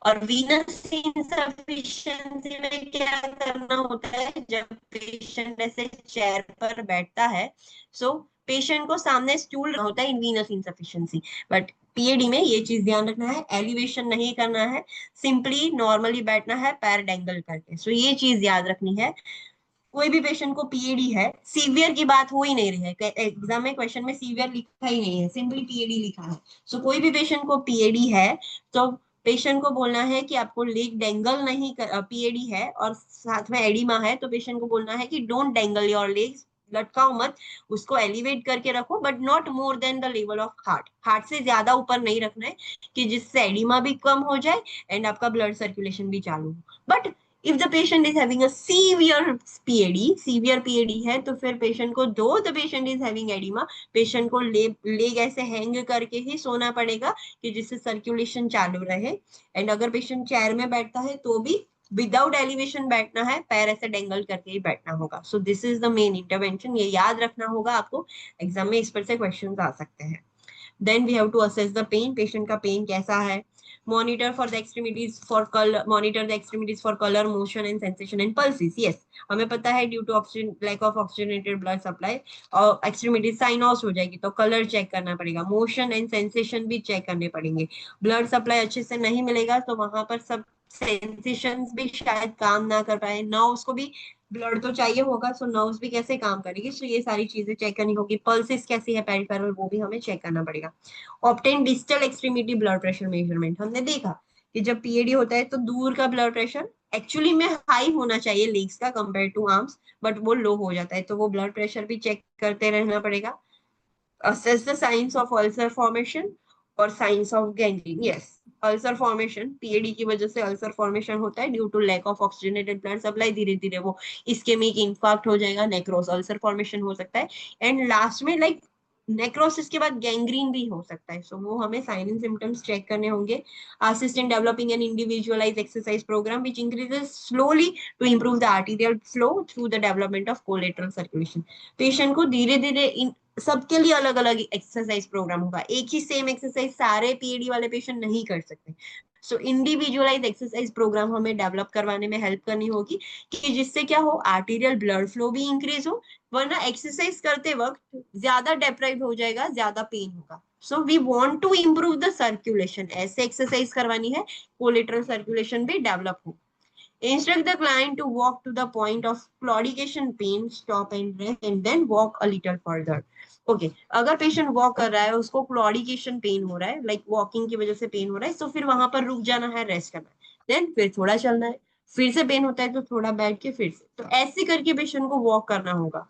और वीनस इनसफिशिएंसी में क्या करना होता है, जब पेशेंट ऐसे चेयर पर बैठता है, सो पेशेंट को सामने स्टूल होता है इन वीनस इनसफिशिएंसी, बट पीएडी में ये चीज ध्यान रखना है, एलिवेशन नहीं करना है, सिंपली नॉर्मली बैठना है पैर डेंगल करके। सो ये चीज याद रखनी है। कोई भी पेशेंट को पीएडी है, सीवियर की बात हो ही नहीं रही है, एग्जाम में क्वेश्चन में सीवियर लिखा ही नहीं है, सिंपली पीएडी लिखा है। सो कोई भी पेशेंट को पीएडी है तो पेशेंट को बोलना है कि आपको लेग डेंगल नहीं कर, पीएडी है और साथ में एडिमा है तो पेशेंट को बोलना है कि डोंट डेंगल योर लेग्स, लटकाओ मत, उसको एलिवेट करके रखो, but not more than the level of heart, heart से ज्यादा ऊपर नहीं रखना है कि जिससे एडिमा भी कम हो जाए एंड आपका ब्लड सर्कुलेशन भी चालू हो। But if the patient is having a severe PAD है तो फिर पेशेंट को, दो the patient is having oedema, patient को लेग ऐसे हैंग करके ही सोना पड़ेगा कि जिससे सर्कुलेशन चालू रहे। एंड अगर पेशेंट चेयर में बैठता है तो भी विदाउट एलिवेशन बैठना है, पैर ऐसे डेंगल करके ही बैठना होगा। So this is the main intervention, ये याद रखना होगा आपको, एग्जाम में इस पर से क्वेश्चन आ सकते हैं। Then we have to assess the pain, patient का pain कैसा है, monitor for the extremities for color, monitor the extremities for color, motion and sensation and pulses। yes, हमें पता है due to oxygen, lack of oxygenated blood supply और extremities साइनोस हो जाएगी तो कलर चेक करना पड़ेगा, मोशन एंड सेंसेशन भी चेक करने पड़ेंगे। ब्लड सप्लाई अच्छे से नहीं मिलेगा तो वहां पर सब सेंसेशंस भी शायद काम ना कर पाए, ना उसको भी ब्लड तो चाहिए होगा, सो नर्व्स भी कैसे काम करेगी, सो ये सारी चीजें चेक करनी होगी। पल्सेस कैसी है पेरिफेरल, वो भी हमें चेक करना पड़ेगा। Obtain distal extremity blood pressure measurement, हमने देखा कि जब पीएडी होता है तो दूर का ब्लड प्रेशर एक्चुअली में हाई होना चाहिए लेग्स का कंपेयर टू आर्म्स, बट वो लो हो जाता है, तो वो ब्लड प्रेशर भी चेक करते रहना पड़ेगा। assess the signs of ulcer formation और signs of gangrene। yes, ulcer formation, PAD की वजह से अल्सर फॉर्मेशन होता है due to lack of oxygenated blood supply, धीरे धीरे वो इस्केमिक इंफाक्ट हो जाएगा, नेक्रोस, अल्सर फॉर्मेशन हो सकता है। एंड लास्ट में लाइक नेक्रोसिस के बाद गैंग्रीन भी हो सकता है, सो वो हमें साइन एंड सिम्टम्स चेक करने होंगे। Assist in developing an individualised exercise programme which increases slowly to improve the arterial flow through the development of collateral circulation. Patient को धीरे धीरे सबके लिए अलग अलग एक्सरसाइज प्रोग्राम होगा, एक ही सेम एक्सरसाइज सारे पीएडी वाले पेशेंट नहीं कर सकते। सो इंडिविजुअलाइज एक्सरसाइज प्रोग्राम हमें डेवलप करवाने में हेल्प करनी होगी कि जिससे क्या हो, आर्टीरियल ब्लड फ्लो भी इंक्रीज हो, वरना एक्सरसाइज करते वक्त ज्यादा डेप्राइव हो जाएगा, ज्यादा पेन होगा। So we want to improve the circulation, ऐसे एक्सरसाइज करवानी है कोलेटरल सर्कुलेशन भी डेवलप हो। Instruct the client to walk to the point of claudication pain, stop and rest, and then walk a little further. Okay, अगर patient walk कर रहा है, उसको क्लॉडिकेशन पेन हो रहा है, लाइक वॉकिंग की वजह से पेन हो रहा है, तो फिर वहां पर रुक जाना है, रेस्ट करना है, देन फिर थोड़ा चलना है, फिर से पेन होता है तो थोड़ा बैठ के फिर से, तो ऐसे करके पेशेंट को वॉक करना होगा।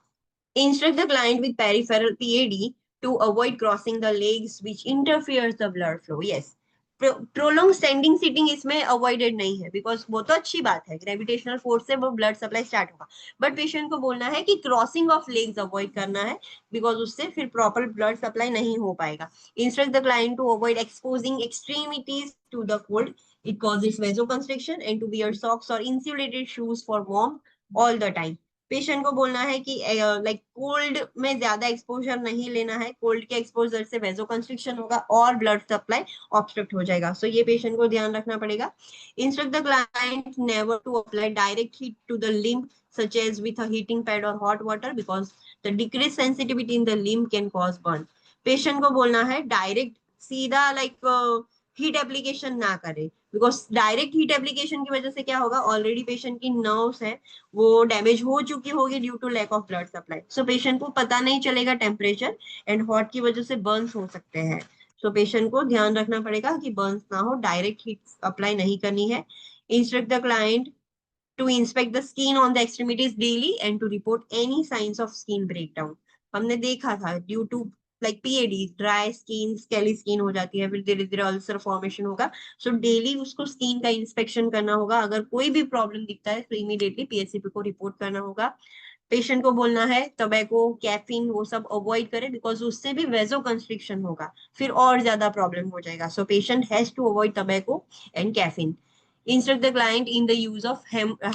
Instruct the client with peripheral PAD to avoid crossing the legs which interferes the blood flow। Yes, prolong standing sitting इसमें अवॉइडेड नहीं है, बिकॉज वो तो अच्छी बात है, ग्रेविटेशनल फोर्स से वो ब्लड सप्लाई स्टार्ट होगा, बट पेशेंट को बोलना है कि क्रॉसिंग ऑफ लेग्स अवॉइड करना है, बिकॉज उससे फिर प्रॉपर ब्लड सप्लाई नहीं हो पाएगा। Instruct the client to avoid exposing extremities to the cold, it causes vasoconstriction, and to wear socks और insulated shoes for warm all the time. Patient को बोलना है कि लाइक कोल्ड में ज्यादा एक्सपोजर नहीं लेना है, कोल्ड के एक्सपोजर से वेसोकंस्ट्रिक्शन होगा और ब्लड सप्लाई ऑब्स्ट्रक्ट हो जाएगा, सो ये पेशेंट को ध्यान रखना पड़ेगा। Instruct the client never to apply direct heat to the limb such as with a heating pad or hot water because the decreased sensitivity in the limb can cause burn। Patient को बोलना है direct सीधा like heat application ना करे, because direct heat application की वजह से क्या होगा, ऑलरेडी पेशेंट की नर्व्स है वो डैमेज हो चुकी होगी due to lack of blood supply, so patient को पता नहीं चलेगा टेम्परेचर, एंड हॉट की वजह से बर्न्स हो सकते हैं। सो पेशेंट को ध्यान रखना पड़ेगा कि बर्न्स ना हो, डायरेक्ट हीट अप्लाई नहीं करनी है। Instruct the client to inspect the skin on the extremities daily and to report any signs of skin breakdown। हमने देखा था due to like PAD dry skin, scaly skin हो जाती है, फिर धीरे धीरे अल्सर फॉर्मेशन होगा, सो डेली उसको स्किन का इंस्पेक्शन करना होगा, अगर कोई भी प्रॉब्लम दिखता है तो इमीडिएटली पीएससीपी को रिपोर्ट करना होगा। पेशेंट को बोलना है टबैको, कैफीन वो सब अवॉइड करे, बिकॉज उससे भी वेजो कंस्ट्रिक्शन होगा, फिर और ज्यादा प्रॉब्लम हो जाएगा, so patient has to avoid tobacco and caffeine. Instruct the client in the use of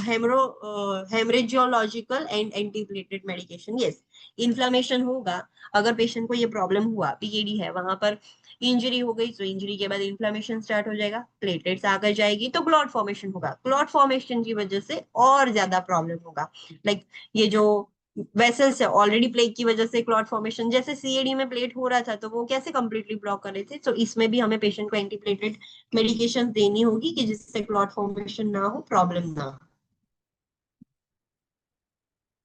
hemorrhagiological and antiplatelet medication। yes, inflammation होगा, अगर पेशेंट को ये प्रॉब्लम हुआ, पीएडी है, वहां पर इंजरी हो गई, तो इंजरी के बाद इन्फ्लामेशन स्टार्ट हो जाएगा, प्लेटलेट्स आकर जाएगी तो क्लॉट फॉर्मेशन होगा, क्लॉट फॉर्मेशन की वजह से और ज्यादा प्रॉब्लम होगा, लाइक ये जो वेसल से ऑलरेडी प्लेग की वजह से क्लॉट फॉर्मेशन, जैसे सीएडी में प्लेट हो रहा था तो वो कैसे कंप्लीटली ब्लॉक कर रहे थे, तो इसमें भी हमें पेशेंट को एंटीप्लेटलेट मेडिकेशन देनी होगी कि जिससे क्लॉट फॉर्मेशन ना हो, प्रॉब्लम ना हो।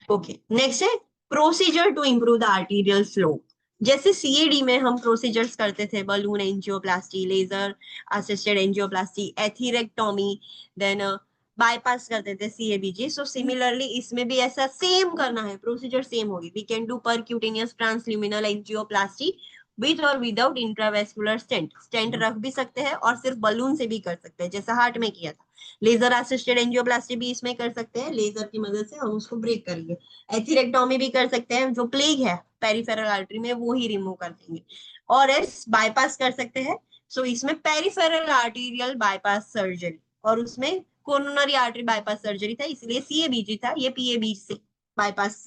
ओके, नेक्स्ट है procedure to improve the arterial flow. जैसे सीएडी में हम प्रोसीजर्स करते थे, balloon angioplasty, laser assisted angioplasty, atherectomy, then bypass करते थे सीएबीजी। सो सिमिलरली इसमें भी ऐसा सेम करना है, प्रोसीजर सेम होगी। We can do percutaneous transluminal angioplasty with और विदाउट इंट्रावेस्कुलर स्टेंट। स्टेंट रख भी सकते हैं और सिर्फ बलून से भी कर सकते हैं, जैसा हार्ट में किया था। लेजर असिस्टेड एंजियोप्लास्टी भी इसमें कर सकते हैं, लेजर की मदद से हम उसको ब्रेक करेंगे। एथिरेक्टोमी भी कर सकते हैं, जो प्लेग है पेरिफेरल आर्टरी में वो ही रिमूव कर देंगे। और एस बाईपास कर सकते हैं। सो इसमें पेरिफेरल आर्टीरियल बाईपास सर्जरी, और उसमें कोरोनरी आर्टरी बाईपास सर्जरी था, इसलिए सीएबीजी था, ये पीएबीजी से बाईपास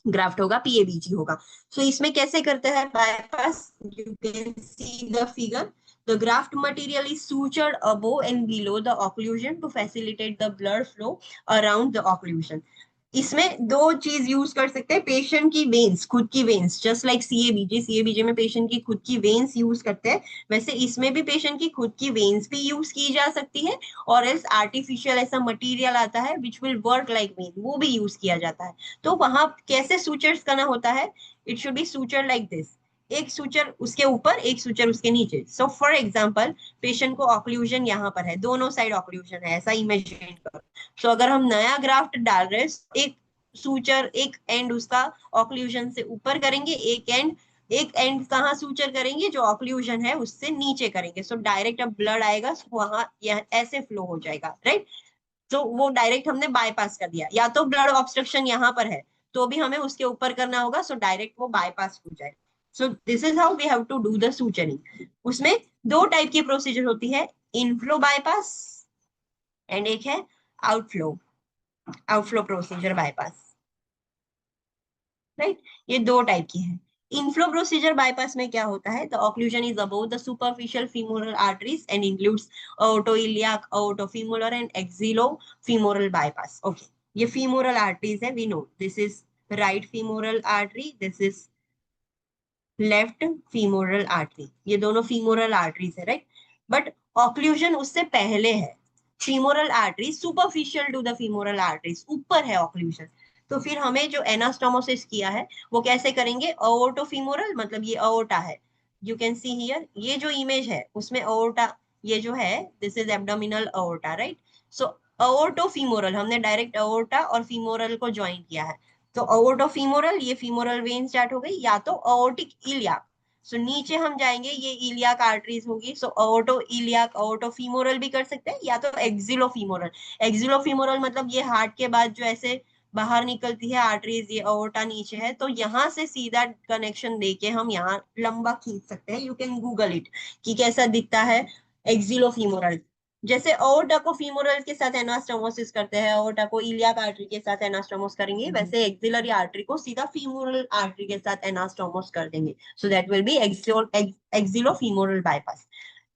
ग्राफ्ट होगा, पीएबीजी होगा। सो इसमें कैसे करते हैं bypass, you can see the figure. The graft material is sutured above and below the occlusion to facilitate the blood flow around the occlusion. इसमें दो चीज यूज कर सकते हैं, पेशेंट की वेन्स, खुद की वेन्स, जस्ट लाइक सीएबीजे, सीएबीजे में पेशेंट की खुद की वेन्स यूज करते हैं, वैसे इसमें भी पेशेंट की खुद की वेन्स भी यूज की जा सकती है। और एल्स आर्टिफिशियल ऐसा मटेरियल आता है which will work like when, वो भी यूज किया जाता है। तो वहां कैसे सूचर्स करना होता है, it should be suture like this, एक सूचर उसके ऊपर, एक सूचर उसके नीचे। सो फॉर एग्जाम्पल, पेशेंट को ऑक्लूजन यहाँ पर है, दोनों साइड ऑक्लूजन है, ऐसा इमेजिन करो। तो अगर हम नया ग्राफ्ट डाल रहे हैं, एक सूचर, एक एंड उसका ऑक्लूजन से ऊपर करेंगे, एक एंड कहाँ सूचर करेंगे, जो ऑक्लूजन है उससे नीचे करेंगे। सो डायरेक्ट अब ब्लड आएगा वहां, ऐसे फ्लो हो जाएगा, राइट। तो वो डायरेक्ट हमने बाईपास कर दिया। या तो ब्लड ऑब्स्ट्रक्शन यहाँ पर है तो भी हमें उसके ऊपर करना होगा, सो डायरेक्ट वो बाईपास हो जाए। So this is how we have to do the suturing. उसमें दो टाइप की प्रोसीजर होती है, इनफ्लो बाईपास एंड एक है outflow, outflow procedure bypass, right. ये दो टाइप की है। इनफ्लो प्रोसीजर बाईपास में क्या होता है, the occlusion is above the superficial femoral arteries and includes aortoiliac, aortofemoral and axillofemoral bypass. Okay, ये femoral arteries है, we know this is right femoral artery, this is left femoral artery, ये दोनों femoral arteries है, right. But occlusion उससे पहले है, femoral artery superficial to the femoral arteries, ऊपर है ऑक्लूजन। तो फिर हमें जो एनास्टोमोसिस किया है वो कैसे करेंगे, अओर्टोफीमोरल, मतलब ये अओर्टा है, यू कैन सी हियर, ये जो इमेज है उसमें अओर्टा, ये जो है दिस इज एब्डोमिनल अओर्टा, राइट। सो अओर्टोफीमोरल, हमने डायरेक्ट अओर्टा और फीमोरल को ज्वाइन किया है। तो अओर्टोफीमोरल, ये फीमोरल वेन स्टार्ट हो गई, या तो अओर्टिक इलियाक। सो नीचे हम जाएंगे, ये इलियाक आर्टरीज होगी। सो अओर्टो इलियाक, अओर्टोफीमोरल भी कर सकते हैं, या तो एक्सिलोफीमोरल। एक्सिलोफीमोरल मतलब ये हार्ट के बाद जो ऐसे बाहर निकलती है आर्टरीज, ये अओर्टा नीचे है, तो यहाँ से सीधा कनेक्शन देके हम यहाँ लंबा खींच सकते हैं। यू कैन गूगल इट कि कैसा दिखता है एक्सिलोफीमोरल। जैसे अओर्टा को फीमोरल के साथ एनास्टोमोसिस करते हैं, अओर्टा को इलियाक आर्टरी के साथ एनास्टोमोस करेंगे, वैसे एक्सिलरी आर्टरी को सीधा फीमोरल आर्टरी के साथ एनास्टोमोस कर देंगे। So that will be axillofemoral bypass.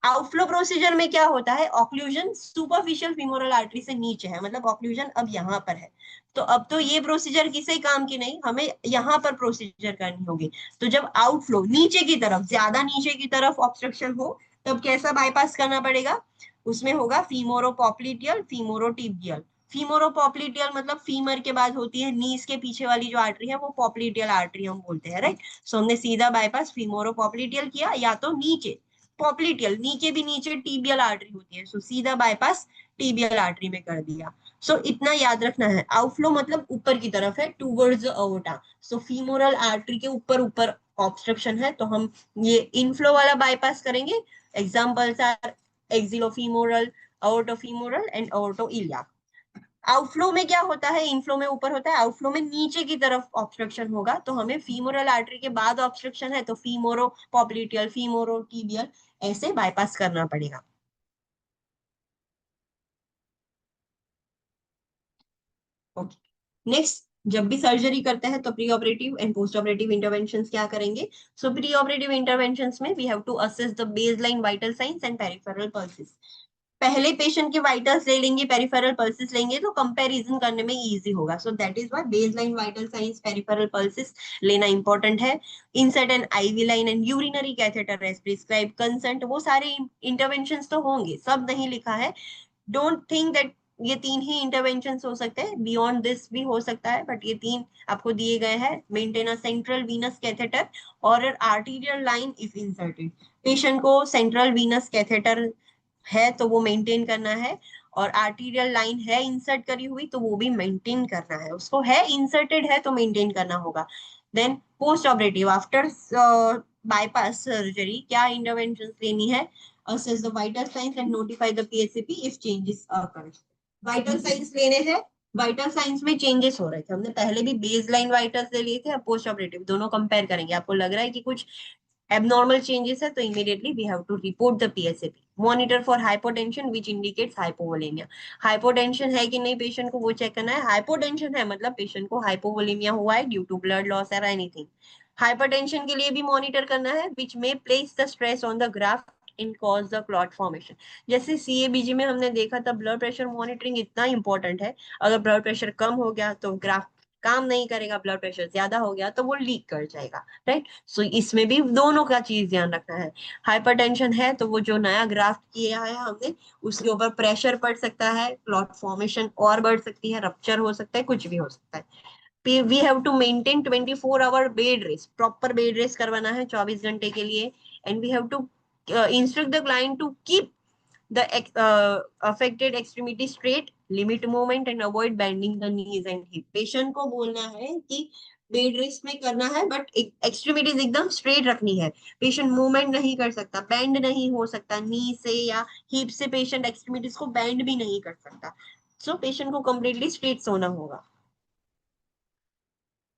Outflow procedure में क्या होता है, ऑक्लूजन सुपरफिशियल फीमोरल आर्टरी से नीचे है, मतलब ऑक्लूजन अब यहाँ पर है। तो अब तो ये प्रोसीजर किसी काम की नहीं, हमें यहाँ पर प्रोसीजर करनी होगी। तो जब आउटफ्लो नीचे की तरफ, ज्यादा नीचे की तरफ ऑब्स्ट्रक्शन हो, तब कैसा बाईपास करना पड़ेगा, उसमें होगा फीमोरोपोप्लिटियल, फीमोरोटिबियल। फीमोरोपोप्लिटियल मतलब फीमर के बाद होती है, नीज के पीछे वाली जो आर्टरी है वो पोप्लिटियल आर्टरी हम बोलते हैं, राइट। सो हमने सीधा बाईपास फीमोरोपोप्लिटियल किया, या तो नीचे पॉप्लिटियल, नीचे भी नीचे टीबियल आर्टरी होती है, सो सीधा बाईपास टीबियल आर्टरी में कर दिया। सो इतना याद रखना है, आउटफ्लो मतलब ऊपर की तरफ है, towards the aorta. So femoral artery के ऊपर ऊपर ऑब्स्ट्रक्शन है, तो हम ये इनफ्लो वाला बाईपास करेंगे। Examples are axillofemoral, aortofemoral and aortoiliac। Outflow में क्या होता है, इनफ्लो में ऊपर होता है, आउटफ्लो में नीचे की तरफ ऑब्स्ट्रक्शन होगा, तो हमें फीमोरल आर्टरी के बाद ऑब्स्ट्रक्शन है तो फीमोरो पॉप्लिटियल, फीमोरो टीबियल, ऐसे बाईपास करना पड़ेगा। ओके, नेक्स्ट, जब भी सर्जरी करते हैं तो pre operative and post operative interventions क्या करेंगे। सो प्री ऑपरेटिव इंटरवेंशंस में we have to assess the baseline vital signs and peripheral pulses. पहले पेशेंट के वाइटल्स ले लेंगे, पेरिफेरल पल्सेस लेंगे, तो कंपैरिजन करने में इजी होगा. So that is why baseline vital signs, peripheral pulses लेना इंपॉर्टेंट है. Insert and IV line and urinary catheter as prescribe, consent, वो सारे इंटरवेंशंस तो होंगे, सब नहीं लिखा है. डोंट थिंक दैट ये तीन ही इंटरवेंशन हो सकते हैं, बियॉन्ड दिस भी हो सकता है, बट ये तीन आपको दिए गए हैं. Maintain a central venous catheter और arterial line if inserted. Patient को सेंट्रल वीनस कैथेटर है तो वो मेंटेन करना है, और आर्टीरियल लाइन है इंसर्ट करी हुई तो वो भी मेंटेन करना है. उसको है इंसर्टेड है तो मेंटेन करना होगा. Then post operative after bypass surgery क्या इंटरवेंशन लेनी है? assess the vital signs and notify the PSCP if changes occur. vital signs लेने हैं. vital signs में changes हो रहे थे, हमने पहले भी बेसलाइन वाइटल्स ले लिए थे, अब पोस्ट ऑपरेटिव दोनों कंपेयर करेंगे. आपको लग रहा है कि कुछ abnormal changes है तो immediately we have to report the PSAP. monitor for hypotension which indicates hypovolemia. hypotension है कि नहीं पेशेंट को वो चेक करना है. hypotension है मतलब पेशेंट को hypovolemia हुआ है due to blood loss or anything. hypertension के लिए भी मॉनिटर करना है which may place the stress on the graft and cause the clot formation. जैसे CABG में हमने देखा था ब्लड प्रेशर मॉनिटरिंग इतना इंपॉर्टेंट है. अगर ब्लड प्रेशर कम हो गया तो ग्राफ्ट काम नहीं करेगा, ब्लड प्रेशर ज्यादा हो गया तो वो लीक कर जाएगा, राइट. सो इसमें भी दोनों का चीज ध्यान रखना है. हाइपरटेंशन है तो वो जो नया ग्राफ्ट किया है हमने उसके ऊपर प्रेशर पड़ सकता है, क्लॉट फॉर्मेशन और बढ़ सकती है, रप्चर हो सकता है, कुछ भी हो सकता है. We have to maintain 24 hour bed rest, proper bed rest करवाना है 24 घंटे के लिए. And we have to instruct the client to keep the affected extremity straight, limit movement and avoid bending the knees and hip. Patient को बोलना है कि bed rest में करना है बट एक्सट्रीमिटीज एकदम स्ट्रेट रखनी है. पेशेंट मूवमेंट नहीं कर सकता, बेंड नहीं हो सकता नी से या हिप से, पेशेंट एक्सट्रीमिटीज को बेंड भी नहीं कर सकता. सो पेशेंट को कंप्लीटली स्ट्रेट सोना होगा.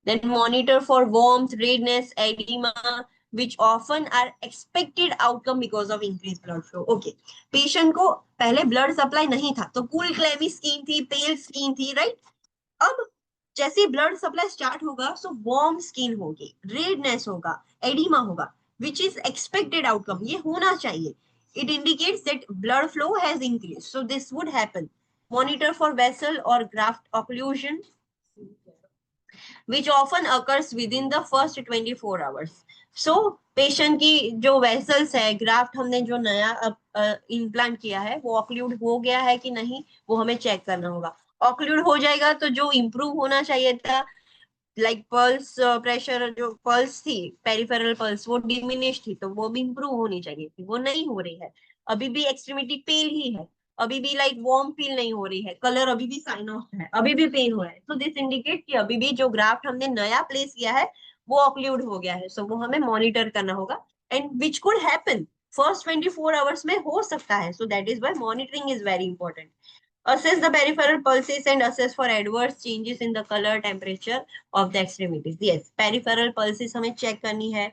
Then monitor for warmth, redness, edema, which often are expected outcome because of increased blood flow. Okay, patient को पहले blood supply नहीं था तो cool clammy skin थी, pale skin थी, right? अब जैसे blood supply start होगा so warm skin होगी, redness होगा, edema होगा, which is expected outcome. ये होना चाहिए. It indicates that blood flow has increased. So this would happen. Monitor for vessel or graft occlusion, which often occurs within the first 24 hours. So patient की जो vessels है, graft हमने जो नया implant किया है वो ऑक्लूड हो गया है कि नहीं वो हमें चेक करना होगा. ऑक्लूड हो जाएगा तो जो इम्प्रूव होना चाहिए था, लाइक पल्स प्रेशर, जो पल्स थी पेरिफेरल पल्स वो डिमिनिश थी तो वो भी इम्प्रूव होनी चाहिए थी, वो नहीं हो रही है. अभी भी एक्सट्रीमिटी पेल ही है, अभी भी लाइक वार्म फील नहीं हो रही है, कलर अभी भी साइन ऑफ है, अभी भी पेन हो रहा है. तो दिस इंडिकेट कि अभी भी जो ग्राफ्ट हमने नया प्लेस किया है वो ऑक्लूड हो गया है. सो वो हमें मॉनिटर करना होगा and which could happen first 24 hours में हो सकता है. So that is why monitoring is very important. Assess the peripheral pulses and assess for adverse changes in the color, temperature of the extremities. Yes, peripheral pulses हमें check करनी है,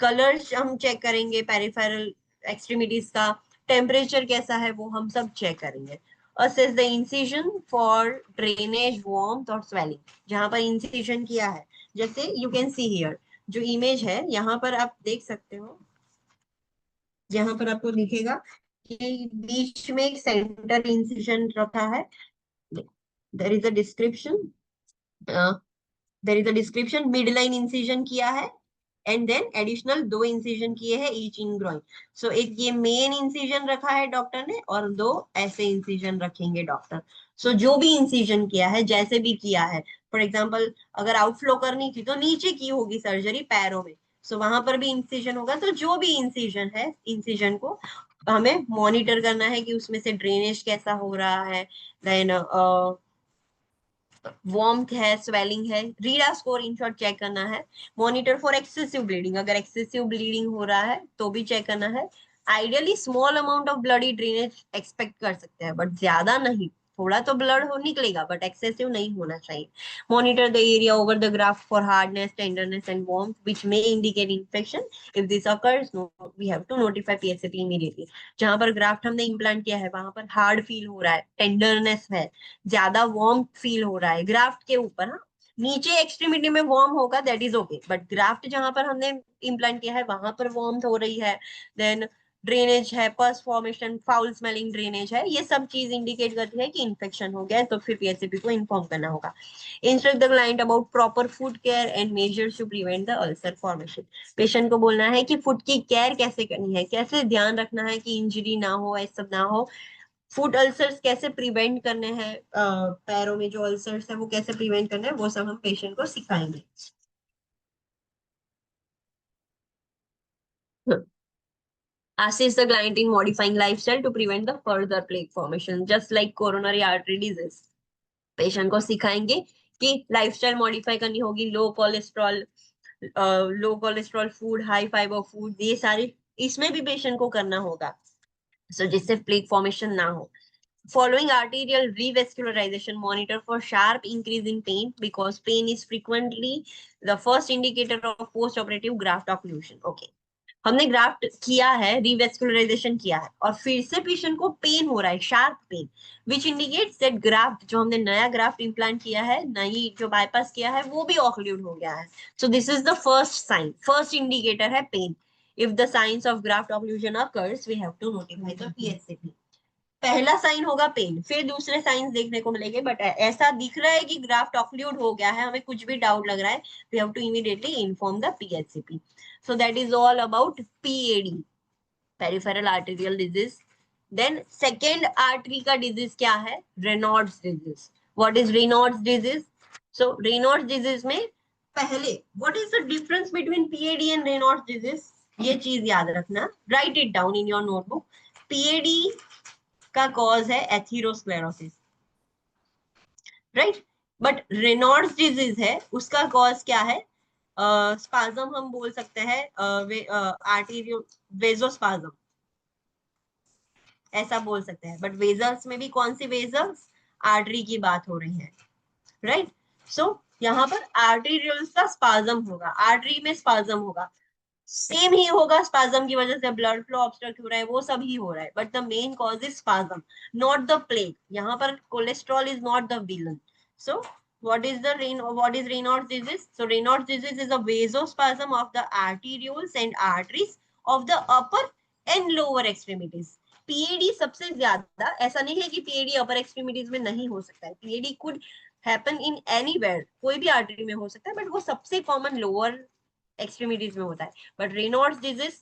colours हम check करेंगे peripheral extremities का, temperature कैसा है वो हम सब चेक करेंगे. Assess the incision for drainage, warmth और स्वेलिंग. जहां पर इंसिजन किया है, जैसे यू कैन सी हियर जो इमेज है यहाँ पर आप देख सकते हो, जहां पर आपको दिखेगा कि बीच में एक सेंटर इंसिजन रखा है. There is a description, there is a description, mid line incision किया है एंड देन एडिशनल 2 इंसिजन किए हैं ईच इन ग्रोइन. सो एक ये मेन इंसिजन रखा है डॉक्टर ने और 2 ऐसे इंसिजन रखेंगे डॉक्टर. सो जो भी इंसिजन किया है, जैसे भी किया है, फॉर एग्जाम्पल अगर आउटफ्लो करनी थी तो नीचे की होगी सर्जरी पैरों में, सो वहां पर भी इंसिजन होगा. तो जो भी इंसिजन है, इंसिजन को हमें मॉनिटर करना है कि उसमें से ड्रेनेज कैसा हो रहा है, देन वार्मथ है, स्वेलिंग है, रीडा स्कोर इन शॉर्ट चेक करना है. मॉनिटर फॉर एक्सेसिव ब्लीडिंग, अगर एक्सेसिव ब्लीडिंग हो रहा है तो भी चेक करना है. Ideally small amount of bloody drainage expect कर सकते हैं बट ज्यादा नहीं, थोड़ा तो ब्लड हो निकलेगा बट एक्सेसिव नहीं होना चाहिए. Monitor the area over the graft for hardness, tenderness and warmth which may indicate infection. If this occurs we have to notify PSAP immediately. जहां पर ग्राफ्ट हमने इम्प्लांट किया है वहां पर हार्ड फील हो रहा है, टेंडरनेस है, ज्यादा वार्म फील हो रहा है ग्राफ्ट के ऊपर, हाँ नीचे एक्सट्रीमिटी में वार्म होगा that is okay, but graft जहां पर हमने इम्प्लांट किया है वहां पर वार्म हो रही है, देन ड्रेनेज है, pus formation, foul smelling drainage है, ये सब चीज इंडिकेट करती है कि इन्फेक्शन हो गया है, तो फिर पीएचसीपी को इन्फॉर्म करना होगा। Instruct the client about proper foot care and measures to prevent the ulcer formation. Patient को बोलना है कि फूड की केयर कैसे करनी है, कैसे ध्यान रखना है कि इंजरी ना हो, ऐसा सब ना हो। फूड अल्सर्स कैसे प्रिवेंट करने हैं, पैरों में जो अल्सर्स है वो कैसे प्रिवेंट करना है, वो सब हम पेशेंट को सिखाएंगे। Assist the client in modifying lifestyle to prevent the further plaque formation, just like coronary artery disease. Patient को सिखाएंगे कि लाइफस्टाइल मॉडिफाई करनी होगी, low cholesterol food, high fibre food, ये सारे इसमें भी पेशेंट को करना होगा, सो जिससे प्लेक फॉर्मेशन ना हो। Following arterial revascularization, monitor for sharp increase in pain because pain is frequently the first indicator of post-operative graft occlusion. Okay. हमने ग्राफ्ट किया है, रिवेस्कुलराइजेशन किया है, और फिर से पेशेंट को पेन हो रहा है, sharp pain, which indicates that graft, जो हमने नया ग्राफ्ट इम्प्लांट किया है, नई जो बाईपास किया है, वो भी ऑक्लूड हो गया है। So this is the first sign, first indicator है pain. If the signs of graft occlusion occurs, we have to notify the PHCP. पहला साइन होगा पेन, फिर दूसरे साइंस देखने को मिलेंगे, बट ऐसा दिख रहा है कि ग्राफ्ट ऑक्लूड हो गया है, हमें कुछ भी डाउट लग रहा है, we have to immediately inform the PHCP. So that is all about PAD, peripheral arterial disease. Then second artery का डिजीज क्या है, Raynaud's disease. What is Raynaud's disease? So Raynaud's disease में पहले what is the difference between PAD and Raynaud's disease, ये चीज याद रखना, right it down in your notebook. PAD का कॉज है atherosclerosis, right, but Raynaud's disease है, उसका कॉज क्या है, स्पाज्म हम बोल सकते हैं, आर्टेरियो वेजोस्पाज्म, ऐसा बोल सकते हैं, बट वेजल्स में भी कौन सी वेजल्स, आर्टरी की बात हो रही है, राइट। सो यहाँ पर आर्टेरियल्स का स्पाज्म होगा, आर्टरी में स्पाज्म होगा, सेम ही होगा, स्पाज्म की वजह से ब्लड फ्लो ऑब्स्ट्रक्ट हो रहा है, वो सब ही हो रहा है, but the main cause is spasm, not the plague. यहाँ पर cholesterol is not the villain. So what is the what is Raynaud's disease? So Raynaud's disease is a vasospasm of the arterioles and arteries of the upper and lower extremities. PAD सबसे ज्यादा, ऐसा नहीं है कि PAD अपर extremities में नहीं हो सकता है, PAD could happen in anywhere, कोई भी आर्टरी में हो सकता है, बट वो सबसे कॉमन लोअर एक्सट्रीमिटीज में होता है। बट रेनॉल्ड्स डिजीज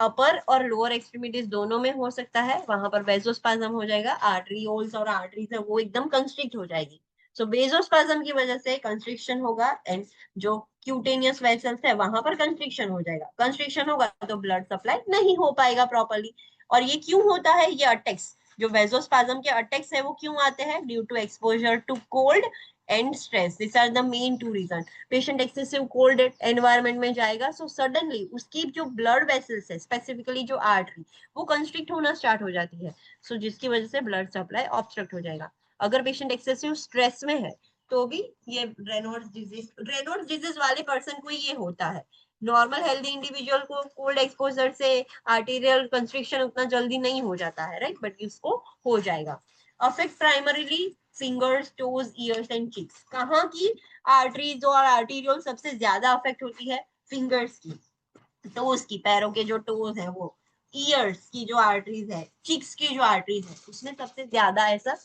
अपर और लोअर एक्सट्रीमिटीज दोनों में हो सकता है, वहां पर वेजोस्पाज्म हो जाएगा, आर्टरियोल्स और आर्टरीज है वो एकदम कंस्ट्रिक्ट हो जाएगी। सो वेजोस्पाज्म की वजह से कंस्ट्रिक्शन होगा, एंड जो क्यूटेनियस वेसल्स है वहां पर कंस्ट्रिक्शन हो जाएगा, कंस्ट्रिक्शन होगा तो ब्लड सप्लाई नहीं हो पाएगा प्रॉपर्ली। और ये क्यों होता है, ये अटैक्स, जो वेजोस्पाज्म के अटैक्स है वो क्यों आते हैं, due to exposure to cold and stress, this are the main two reason. Patient excessive cold environment में जाएगा, सो सडनली उसकी जो ब्लड वेसल्स है, स्पेसिफिकली जो आर्टरी, वो कंस्ट्रिक्ट होना स्टार्ट हो जाती है, सो जिसकी वजह से ब्लड सप्लाई ऑब्स्ट्रक्ट हो जाएगा। अगर पेशेंट एक्सेसिव स्ट्रेस में है तो भी ये रेनॉल्ड्स डिजीज वाले पर्सन को ये होता है। नॉर्मल हेल्दी इंडिविजुअल को कोल्ड एक्सपोजर से आर्टेरियल कंस्ट्रिक्शन उतना जल्दी नहीं हो जाता है, राइट, बट इसको हो जाएगा। Affect primarily fingers, toes, ears and cheeks. कहाँ की आर्टरीज और आर्टीरियल सबसे ज्यादा अफेक्ट होती है, फिंगर्स की, टोज की, पैरों के जो टोज है वो, ईयर्स की जो आर्टरीज है, चिक्स की जो आर्टरीज है, उसमें सबसे ज्यादा ऐसा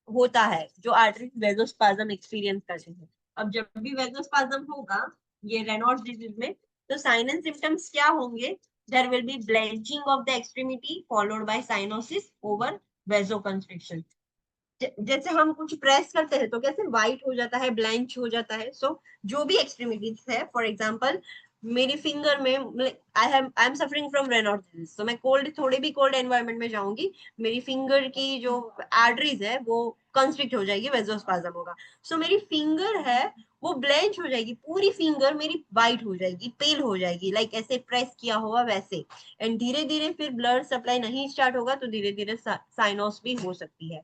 होता है, जो आर्टरीज वेजोस्पाज्म एक्सपीरियंस करते हैं। अब जब भी वेजोस्पाज्म होगा ये रेनॉल्ड्स डिजीज में, तो साइन एंड सिम्टम्स क्या होंगे, there will be blanching of the extremity followed by cyanosis over vasoconstriction. जैसे हम कुछ प्रेस करते हैं तो कैसे व्हाइट हो जाता है, ब्लैंच हो जाता है, सो जो भी एक्सट्रीमिटीज है, फॉर एग्जांपल मेरी फिंगर में, I am suffering from Reynolds disease, तो मैं कोल्ड, थोड़े भी कोल्ड एनवायरनमेंट में जाऊंगी, मेरी फिंगर की जो आर्टरीज है वो कंस्ट्रिक्ट हो जाएगी, वेजोस्पाज्म होगा, सो मेरी फिंगर है वो ब्लेंच हो जाएगी, पूरी फिंगर मेरी वाइट हो जाएगी, पेल हो जाएगी, लाइक ऐसे प्रेस किया हुआ वैसे, एंड धीरे धीरे फिर ब्लड सप्लाई नहीं स्टार्ट होगा तो धीरे धीरे साइनोस भी हो सकती है।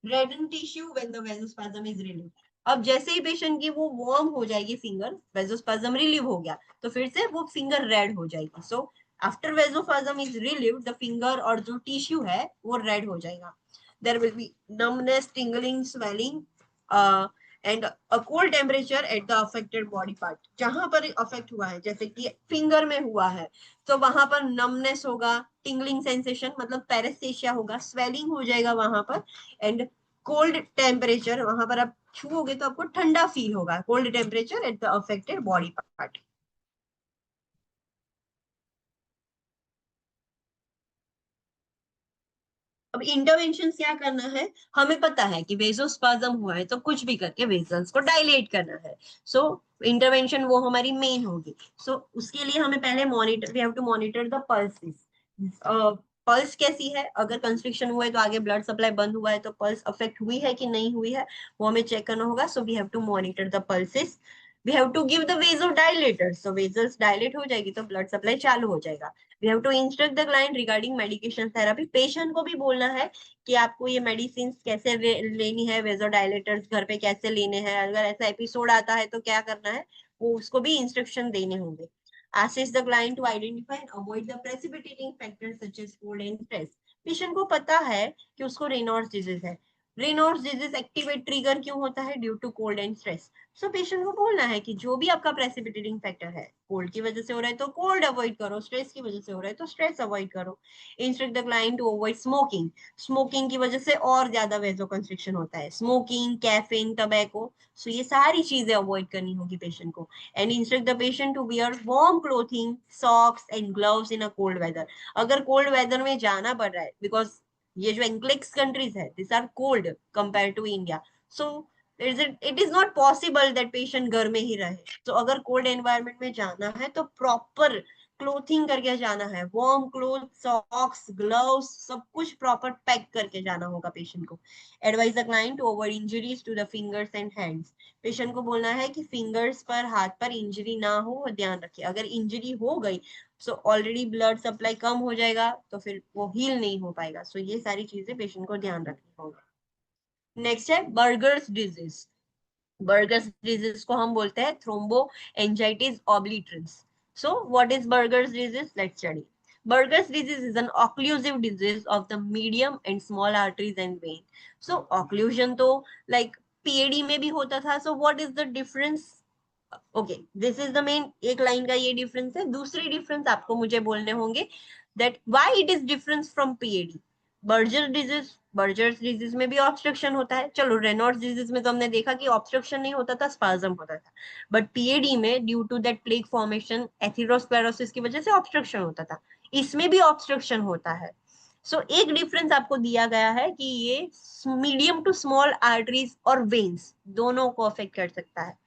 reddened tissue when the vasospasm is relieved. अब जैसे ही पेशेंट की वो वार्म हो जाएगी फिंगर, वेजोस्पाज्म रिलीव हो गया, तो फिर से वो फिंगर रेड हो जाएगी। So after vasospasm is relieved, the finger और जो टिश्यू है वो रेड हो जाएगा। There will be numbness, tingling, swelling, and a cold temperature at the affected body part, जहां पर अफेक्ट हुआ है, जैसे कि फिंगर में हुआ है तो वहां पर नमनेस होगा, टिंगलिंग सेंसेशन मतलब पैरेस्थेशिया होगा, स्वेलिंग हो जाएगा वहां पर। एंड कोल्ड टेम्परेचर, वहां पर आप छूओगे तो आपको ठंडा फील होगा, cold temperature at the affected body part. अब इंटरवेंशन क्या करना है, हमें पता है कि वेजोस्पाज्म हुआ है तो कुछ भी करके वेजल्स को डायलेट करना है। सो इंटरवेंशन वो हमारी मेन होगी। सो उसके लिए हमें पहले monitor, we have to monitor the pulses. Pulse कैसी है, अगर कंस्ट्रिक्शन हुआ है तो आगे ब्लड सप्लाई बंद हुआ है तो पल्स अफेक्ट हुई है कि नहीं हुई है, वो हमें चेक करना होगा। So we have to monitor the pulses, we have to give the vasodilator, so vessels dilate हो जाएगी तो ब्लड सप्लाई चालू हो जाएगा। We have to instruct the client regarding medication therapy, patient को भी बोलना है कि आपको ये मेडिसिन कैसे लेनी है, वेजोडाइलेटर्स घर पे कैसे लेने हैं, अगर ऐसा एपिसोड आता है तो क्या करना है, वो उसको भी इंस्ट्रक्शन देने होंगे। Assist the client to identify and avoid the precipitating factors such as cold and stress. Patient को पता है कि उसको रेनॉल्ड्स डिजीज है, रेनॉल्ड्स डिजीज एक्टिवेट ट्रिगर क्यों होता है, due to cold and stress. So patient को बोलना है कि जो भी आपका प्रेसिपिटेटिंग फैक्टर है, कोल्ड की वजह से हो रहा है तो कोल्ड अवॉइड करो, स्ट्रेस की वजह से हो रहा है तो स्ट्रेस अवॉइड करो। Instruct the client to avoid smoking, smoking की वजह से और ज्यादा वेजो कंस्ट्रिक्शन होता है, स्मोकिंग, कैफीन, टबैको, सो ये सारी चीजें अवॉइड करनी होगी पेशेंट को। And instruct the patient to wear warm clothing, socks and gloves in a cold weather. अगर cold weather में जाना पड़ रहा है, because ये जो एंक्लेक्स कंट्रीज है, these are cold compared to India, so it is not possible that patient घर में ही रहे। तो अगर कोल्ड एनवायरनमेंट में जाना है तो प्रॉपर क्लोथिंग करके जाना है, वार्म क्लोथ, सॉक्स, ग्लव्स, सब कुछ प्रॉपर पैक करके जाना होगा पेशेंट को। Advise the client to avoid injuries to the fingers and hands, patient को बोलना है कि फिंगर्स पर, हाथ पर इंजरी ना हो, और ध्यान रखे अगर इंजरी हो गई सो ऑलरेडी ब्लड सप्लाई कम हो जाएगा तो फिर वो हील नहीं हो पाएगा। सो ये सारी चीजें पेशेंट को ध्यान रखनी होगी। नेक्स्ट है बर्गर्स डिजीज। बर्गर्स डिजीज को हम बोलते हैं thromboangiitis obliterans. So what is Buerger's disease, let's study. Burger's disease is an occlusive disease of the medium and small arteries and vein. So occlusion तो like PAD में भी होता था. So what is the difference? Okay, this is the main, एक line का ये difference है। दूसरी डिफरेंस आपको मुझे बोलने होंगे that why it is difference from PAD. Berger disease, Buerger's disease में भी ऑब्स्ट्रक्शन होता है, चलो रेनॉल्ड्स डिजीज में तो हमने देखा कि ऑब्स्ट्रक्शन नहीं होता था, स्पाज्म होता था, बट पीएडी में due to that plaque formation, atherosclerosis की वजह से ऑब्स्ट्रक्शन होता था, इसमें भी ऑब्स्ट्रक्शन होता है। सो एक डिफरेंस आपको दिया गया है कि ये मीडियम टू स्मॉल आर्टरीज और वेन्स दोनों को अफेक्ट कर सकता है।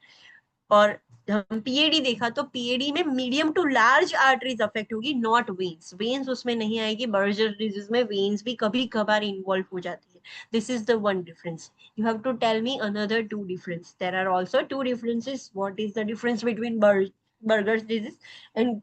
और हम पीएडी देखा तो पीएडी में medium to large arteries affect होगी, नॉट वेन्स, वेन्स उसमें नहीं आएगी। बर्जर डिजीज में वेन्स भी कभी कभार इन्वॉल्व हो जाती है। This is the one difference. You have to tell me another two difference, there are also two differences. What is the difference between Buerger's disease and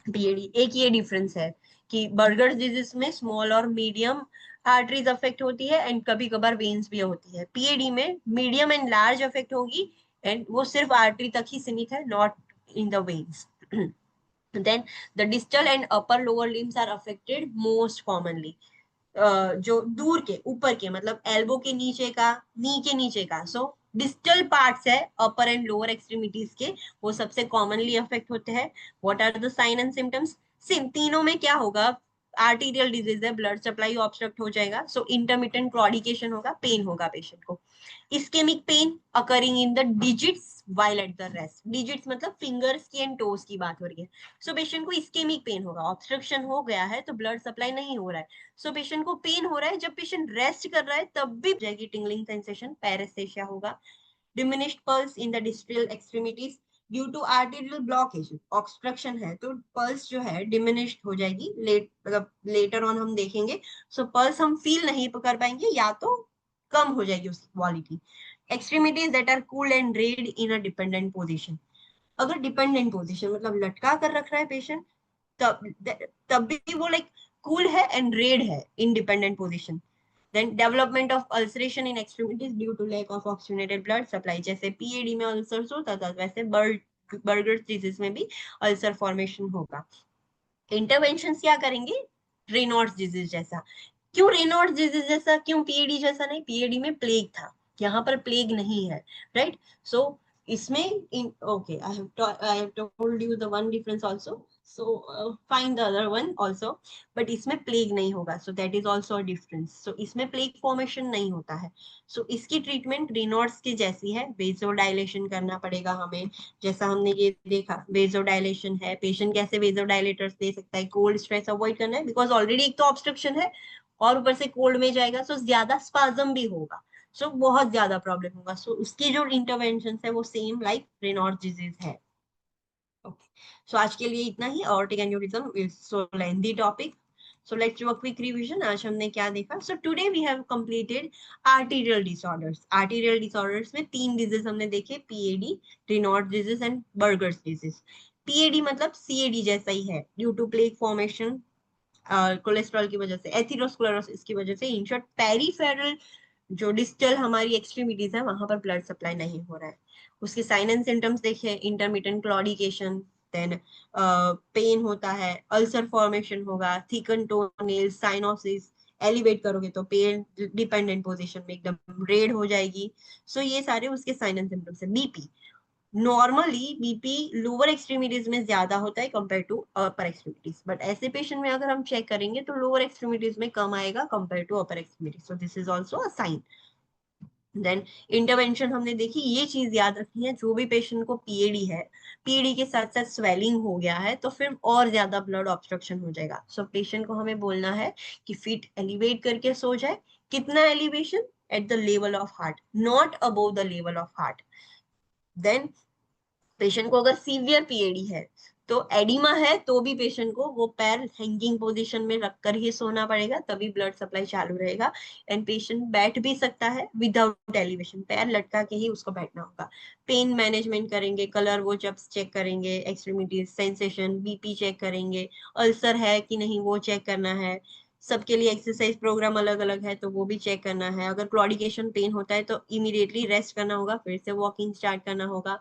PAD? एक ये difference है कि बर्गर्स डिजीज में small और medium arteries affect होती है and कभी कभार वेन्स भी होती है। पीएडी में मीडियम एंड लार्ज अफेक्ट होगी एंड वो सिर्फ आर्टरी तक ही सीमित है, not in the veins. then the distal and upper lower limbs are affected most commonly. जो दूर के ऊपर के मतलब एल्बो के नीचे का, नी के नीचे का, सो डिस्टल पार्ट्स है अपर एंड लोअर एक्सट्रीमिटीज के, वो सबसे कॉमनली अफेक्ट होते हैं। What are the sign and symptoms? सिम तीनों में क्या होगा, आर्टीरियल डिजीज है, ब्लड सप्लाई ऑब्स्ट्रक्ट हो जाएगा, सो इंटरमिटेंट क्लॉडिकेशन होगा, पेन होगा पेशेंट को। Ischaemic pain occurring in the digits while at the rest, digits मतलब फिंगर्स की एंड टोज की बात हो रही है। सो पेशेंट को इस्केमिक पेन होगा, ऑब्स्ट्रक्शन हो गया है तो ब्लड सप्लाई नहीं हो रहा है, सो पेशेंट को पेन हो रहा है, जब पेशेंट रेस्ट कर रहा है तब भी जाएगी टिंगलिंग सेंसेशन, पैरेस्थेशिया होगा। Diminished pulse in the distal extremities due to arterial blockage, obstruction है तो पल्स जो है डिमिनिश्ड हो जाएगी, मतलब लेटर ऑन हम देखेंगे। सो पल्स हम फील नहीं कर पाएंगे या तो कम हो जाएगी उसकी quality. Extremities that are cooled and red in a dependent position, अगर डिपेंडेंट पोजीशन मतलब लटका कर रख रहा है पेशेंट तब तब भी वो लाइक कूल है एंड रेड है, independent position. Then development of ulceration in extremities due to lack of oxygenated blood supply, जैसे पीएडी में अल्सर्स होता था वैसे बर्गर्स डिजीज में भी अल्सर फॉर्मेशन होगा। इंटरवेंशन क्या करेंगे, रेनॉल्ड्स डिजीज जैसा। क्यों रेनॉल्ड्स डिजीज जैसा, क्यों पीएडी जैसा नहीं? पीएडी में प्लेग था, यहाँ पर प्लेग नहीं है, राइट? सो इसमें okay, I have told you the one difference also, so find the other one also, but इसमें प्लेग नहीं होगा, so that is also a difference. So इसमें प्लेग फॉर्मेशन नहीं होता है। सो इसकी ट्रीटमेंट रिनॉड्स की जैसी है, वेजोडाइलेशन करना पड़ेगा हमें, जैसा हमने ये देखा वेजोडाइलेशन है। पेशेंट कैसे वेजोडाइलेटर्स दे सकता है? कोल्ड स्ट्रेस अवॉइड करना है, बिकॉज ऑलरेडी एक तो ऑब्स्ट्रक्शन है और ऊपर से कोल्ड में जाएगा, सो ज्यादा स्पाज्म भी होगा, सो बहुत ज्यादा प्रॉब्लम होगा। सो उसकी जो इंटरवेंशन है वो सेम लाइक रेनॉल्ड्स डिजीज है। ओके, सो आज के लिए इतना ही। Aortic aneurysm is so lengthy topic, so let's do a quick revision। आज हमने क्या देखा? so today we have completed arterial disorders। arterial disorders में तीन डिजीज हमने देखे, PAD, Raynaud's disease and Buerger's disease. PAD मतलब सीएडी जैसा ही है, due to plaque formation, cholesterol की वजह से, एथेरोस्क्लेरोसिस की वजह से, इन शॉर्ट पेरिफेरल जो डिस्टल हमारी एक्सट्रीमिटीज है वहां पर ब्लड सप्लाई नहीं हो रहा है। उसके साइन एंड सिम्टम्स देखे, इंटरमिटेंट क्लॉडिकेशन, देन पेन होता है, अल्सर फॉर्मेशन होगा, थिकन टोनेल, साइनोसिस, एलिवेट करोगे तो पेन डिपेंडेंट पोजीशन में एकदम रेड हो जाएगी। सो ये सारे उसके साइन एंड सिम्टम्स है। BP, normally BP lower extremities में ज्यादा होता है compare to upper extremities, but ऐसे पेशेंट में अगर हम चेक करेंगे तो लोअर एक्सट्रीमिटीज में कम आएगा compare to upper extremities, so this is also a sign. Then intervention हमने देखी, ये चीज याद रखनी है, जो भी पेशेंट को पीएडी है, पीएडी के साथ साथ स्वेलिंग हो गया है तो फिर और ज्यादा ब्लड ऑब्स्ट्रक्शन हो जाएगा। सो पेशेंट को हमें बोलना है कि फीट एलिवेट करके सो जाए। कितना elevation? At the level of heart, not above the level of heart. Then patient को अगर सीवियर पीएडी है तो एडिमा है तो भी पेशेंट को वो पैर हैंगिंग पोजीशन में रखकर ही सोना पड़ेगा, तभी ब्लड सप्लाई चालू रहेगा। एंड पेशेंट बैठ भी सकता है विदाउट एलिवेशन, पैर लटका के ही उसको बैठना होगा। पेन मैनेजमेंट करेंगे, कलर वो जब चेक करेंगे, एक्सट्रीमिटीज सेंसेशन, बीपी चेक करेंगे, अल्सर है कि नहीं वो चेक करना है। सबके लिए एक्सरसाइज प्रोग्राम अलग अलग है तो वो भी चेक करना है। अगर क्लॉडिकेशन पेन होता है तो इमीडिएटली रेस्ट करना होगा, फिर से वॉकिंग स्टार्ट करना होगा।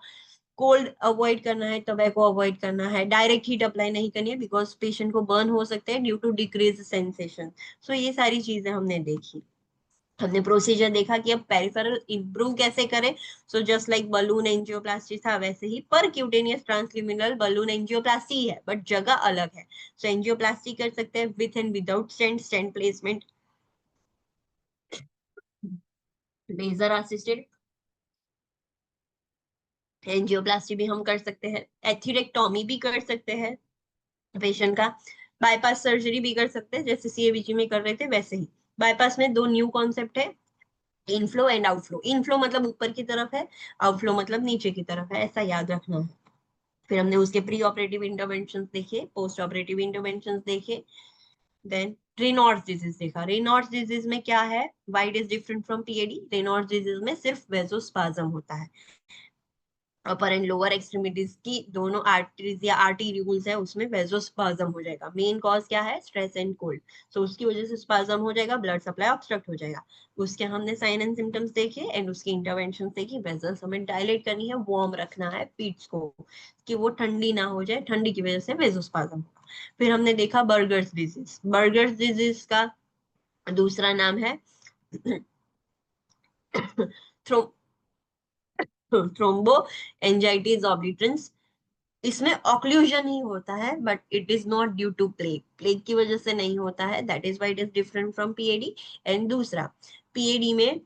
कोल्ड अवॉइड करना है, टोबैको अवॉइड करना है, डायरेक्ट हीट अप्लाई नहीं करनी है बिकॉज पेशेंट को बर्न हो सकते हैं ड्यू टू डिक्रीज सेंसेशन। सो ये सारी चीजें हमने देखी। हमने प्रोसीजर देखा कि अब पेरिफेरल इंप्रूव कैसे करें। So just like balloon angioplasty था वैसे ही परक्यूटेनियस ट्रांसल्यूमिनल बलून एंजियोप्लास्टी है, बट जगह अलग है। सो एंजियोप्लास्टी कर सकते हैं with and without stent, stent placement, laser assisted angioplasty भी हम कर सकते हैं, एथिरेक्टोमी भी कर सकते हैं पेशेंट का, बाईपास सर्जरी भी कर सकते हैं जैसे सीएबीजी में कर रहे थे वैसे ही। बाईपास में दो न्यू कॉन्सेप्ट है, इनफ्लो एंड आउटफ्लो। इनफ्लो मतलब ऊपर की तरफ है, आउटफ्लो मतलब नीचे की तरफ है, ऐसा याद रखना है। फिर हमने उसके प्री ऑपरेटिव इंटरवेंशन देखे, पोस्ट ऑपरेटिव इंटरवेंशन देखे। देन रेनॉल्ड्स डिजीज देखा। रेनॉल्ड्स डिजीज में क्या है, white is different from PAD. Raynaud's disease में सिर्फ वेजोस्पाज्म होता है, अपर एंड लोअर एक्सट्रीमिटीज की दोनों आर्टरीज या आर्टरीयूल्स है उसमें वेजोस्पाज्म हो जाएगा। मेन कॉज क्या है? स्ट्रेस एंड कोल्ड, सो उसकी वजह से स्पाज्म हो जाएगा, ब्लड सप्लाई ऑब्स्ट्रक्ट हो जाएगा। उसके हमने साइन एंड सिम्टम्स देखे एंड उसकी इंटरवेंशन देखी। वेजल्स हमें डायलेट करनी है, वार्म रखना है पीट्स को कि वो ठंडी ना हो जाए, ठंडी की वजह से वेजोस्पाज्म होगा। फिर हमने देखा बर्गर्स डिजीज। बर्गर्स डिजीज का दूसरा नाम है थ्रो थ्रोम्बो एंजाइटिस ऑब्लिटरेंस। इसमें ऑक्लूजन ही होता है but it is not due to plaque, plaque की वजह से नहीं होता है, that is why it is different from PAD. And दूसरा, पीएडी में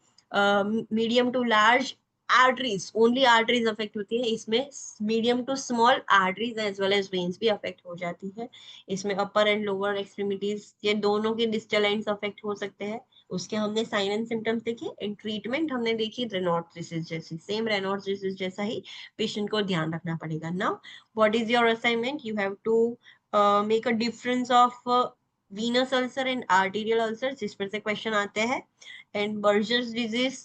medium to large arteries, only arteries affect होती है, इसमें medium to small arteries as well as veins भी अफेक्ट हो जाती है। इसमें अपर एंड लोअर एक्सट्रीमिटीज ये दोनों के डिस्टल एंड्स अफेक्ट हो सकते हैं। उसके हमने साइन एंड सिम्टम्स देखे एंड ट्रीटमेंट हमने देखी रेनॉल्ड्स डिजीज जैसी, सेम रेनॉल्ड्स डिजीज जैसा ही पेशेंट को ध्यान रखना पड़ेगा। Now what is your assignment? You have to make a difference of venous ulcer and arterial ulcer, जिस पर से क्वेश्चन आते हैं, एंड बर्जर्स डिजीज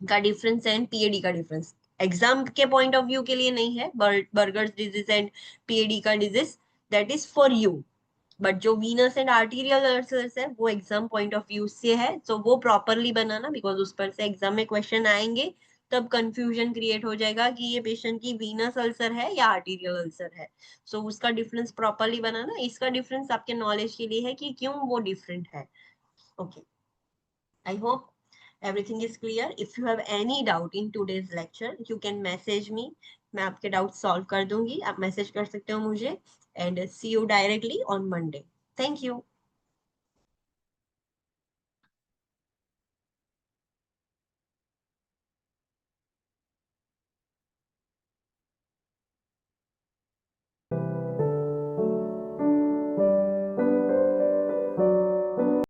का डिफरेंस एंड पीएडी का डिफरेंस। एग्जाम के पॉइंट ऑफ व्यू के लिए नहीं है, बर्गर्स डिजीज एंड पीएडी का disease that is for you, but जो वीनस एंड आर्टीरियल अल्सर्स है वो एग्जाम पॉइंट ऑफ व्यू से है, तो वो प्रॉपरली बनाना बिकॉज उस पर से एग्जाम में क्वेश्चन आएंगे, तब कंफ्यूजन क्रिएट हो जाएगा कि ये पेशेंट की वीनस अल्सर है या आर्टीरियल अल्सर है। सो उसका डिफरेंस प्रॉपरली बनाना। इसका डिफरेंस आपके नॉलेज के लिए है कि क्यों वो डिफरेंट है। Okay, I hope everything is clear. If you have any doubt in today's lecture, you can message me. मैं आपके डाउट सॉल्व कर दूंगी, आप मैसेज कर सकते हो मुझे. And see you directly on Monday. Thank you.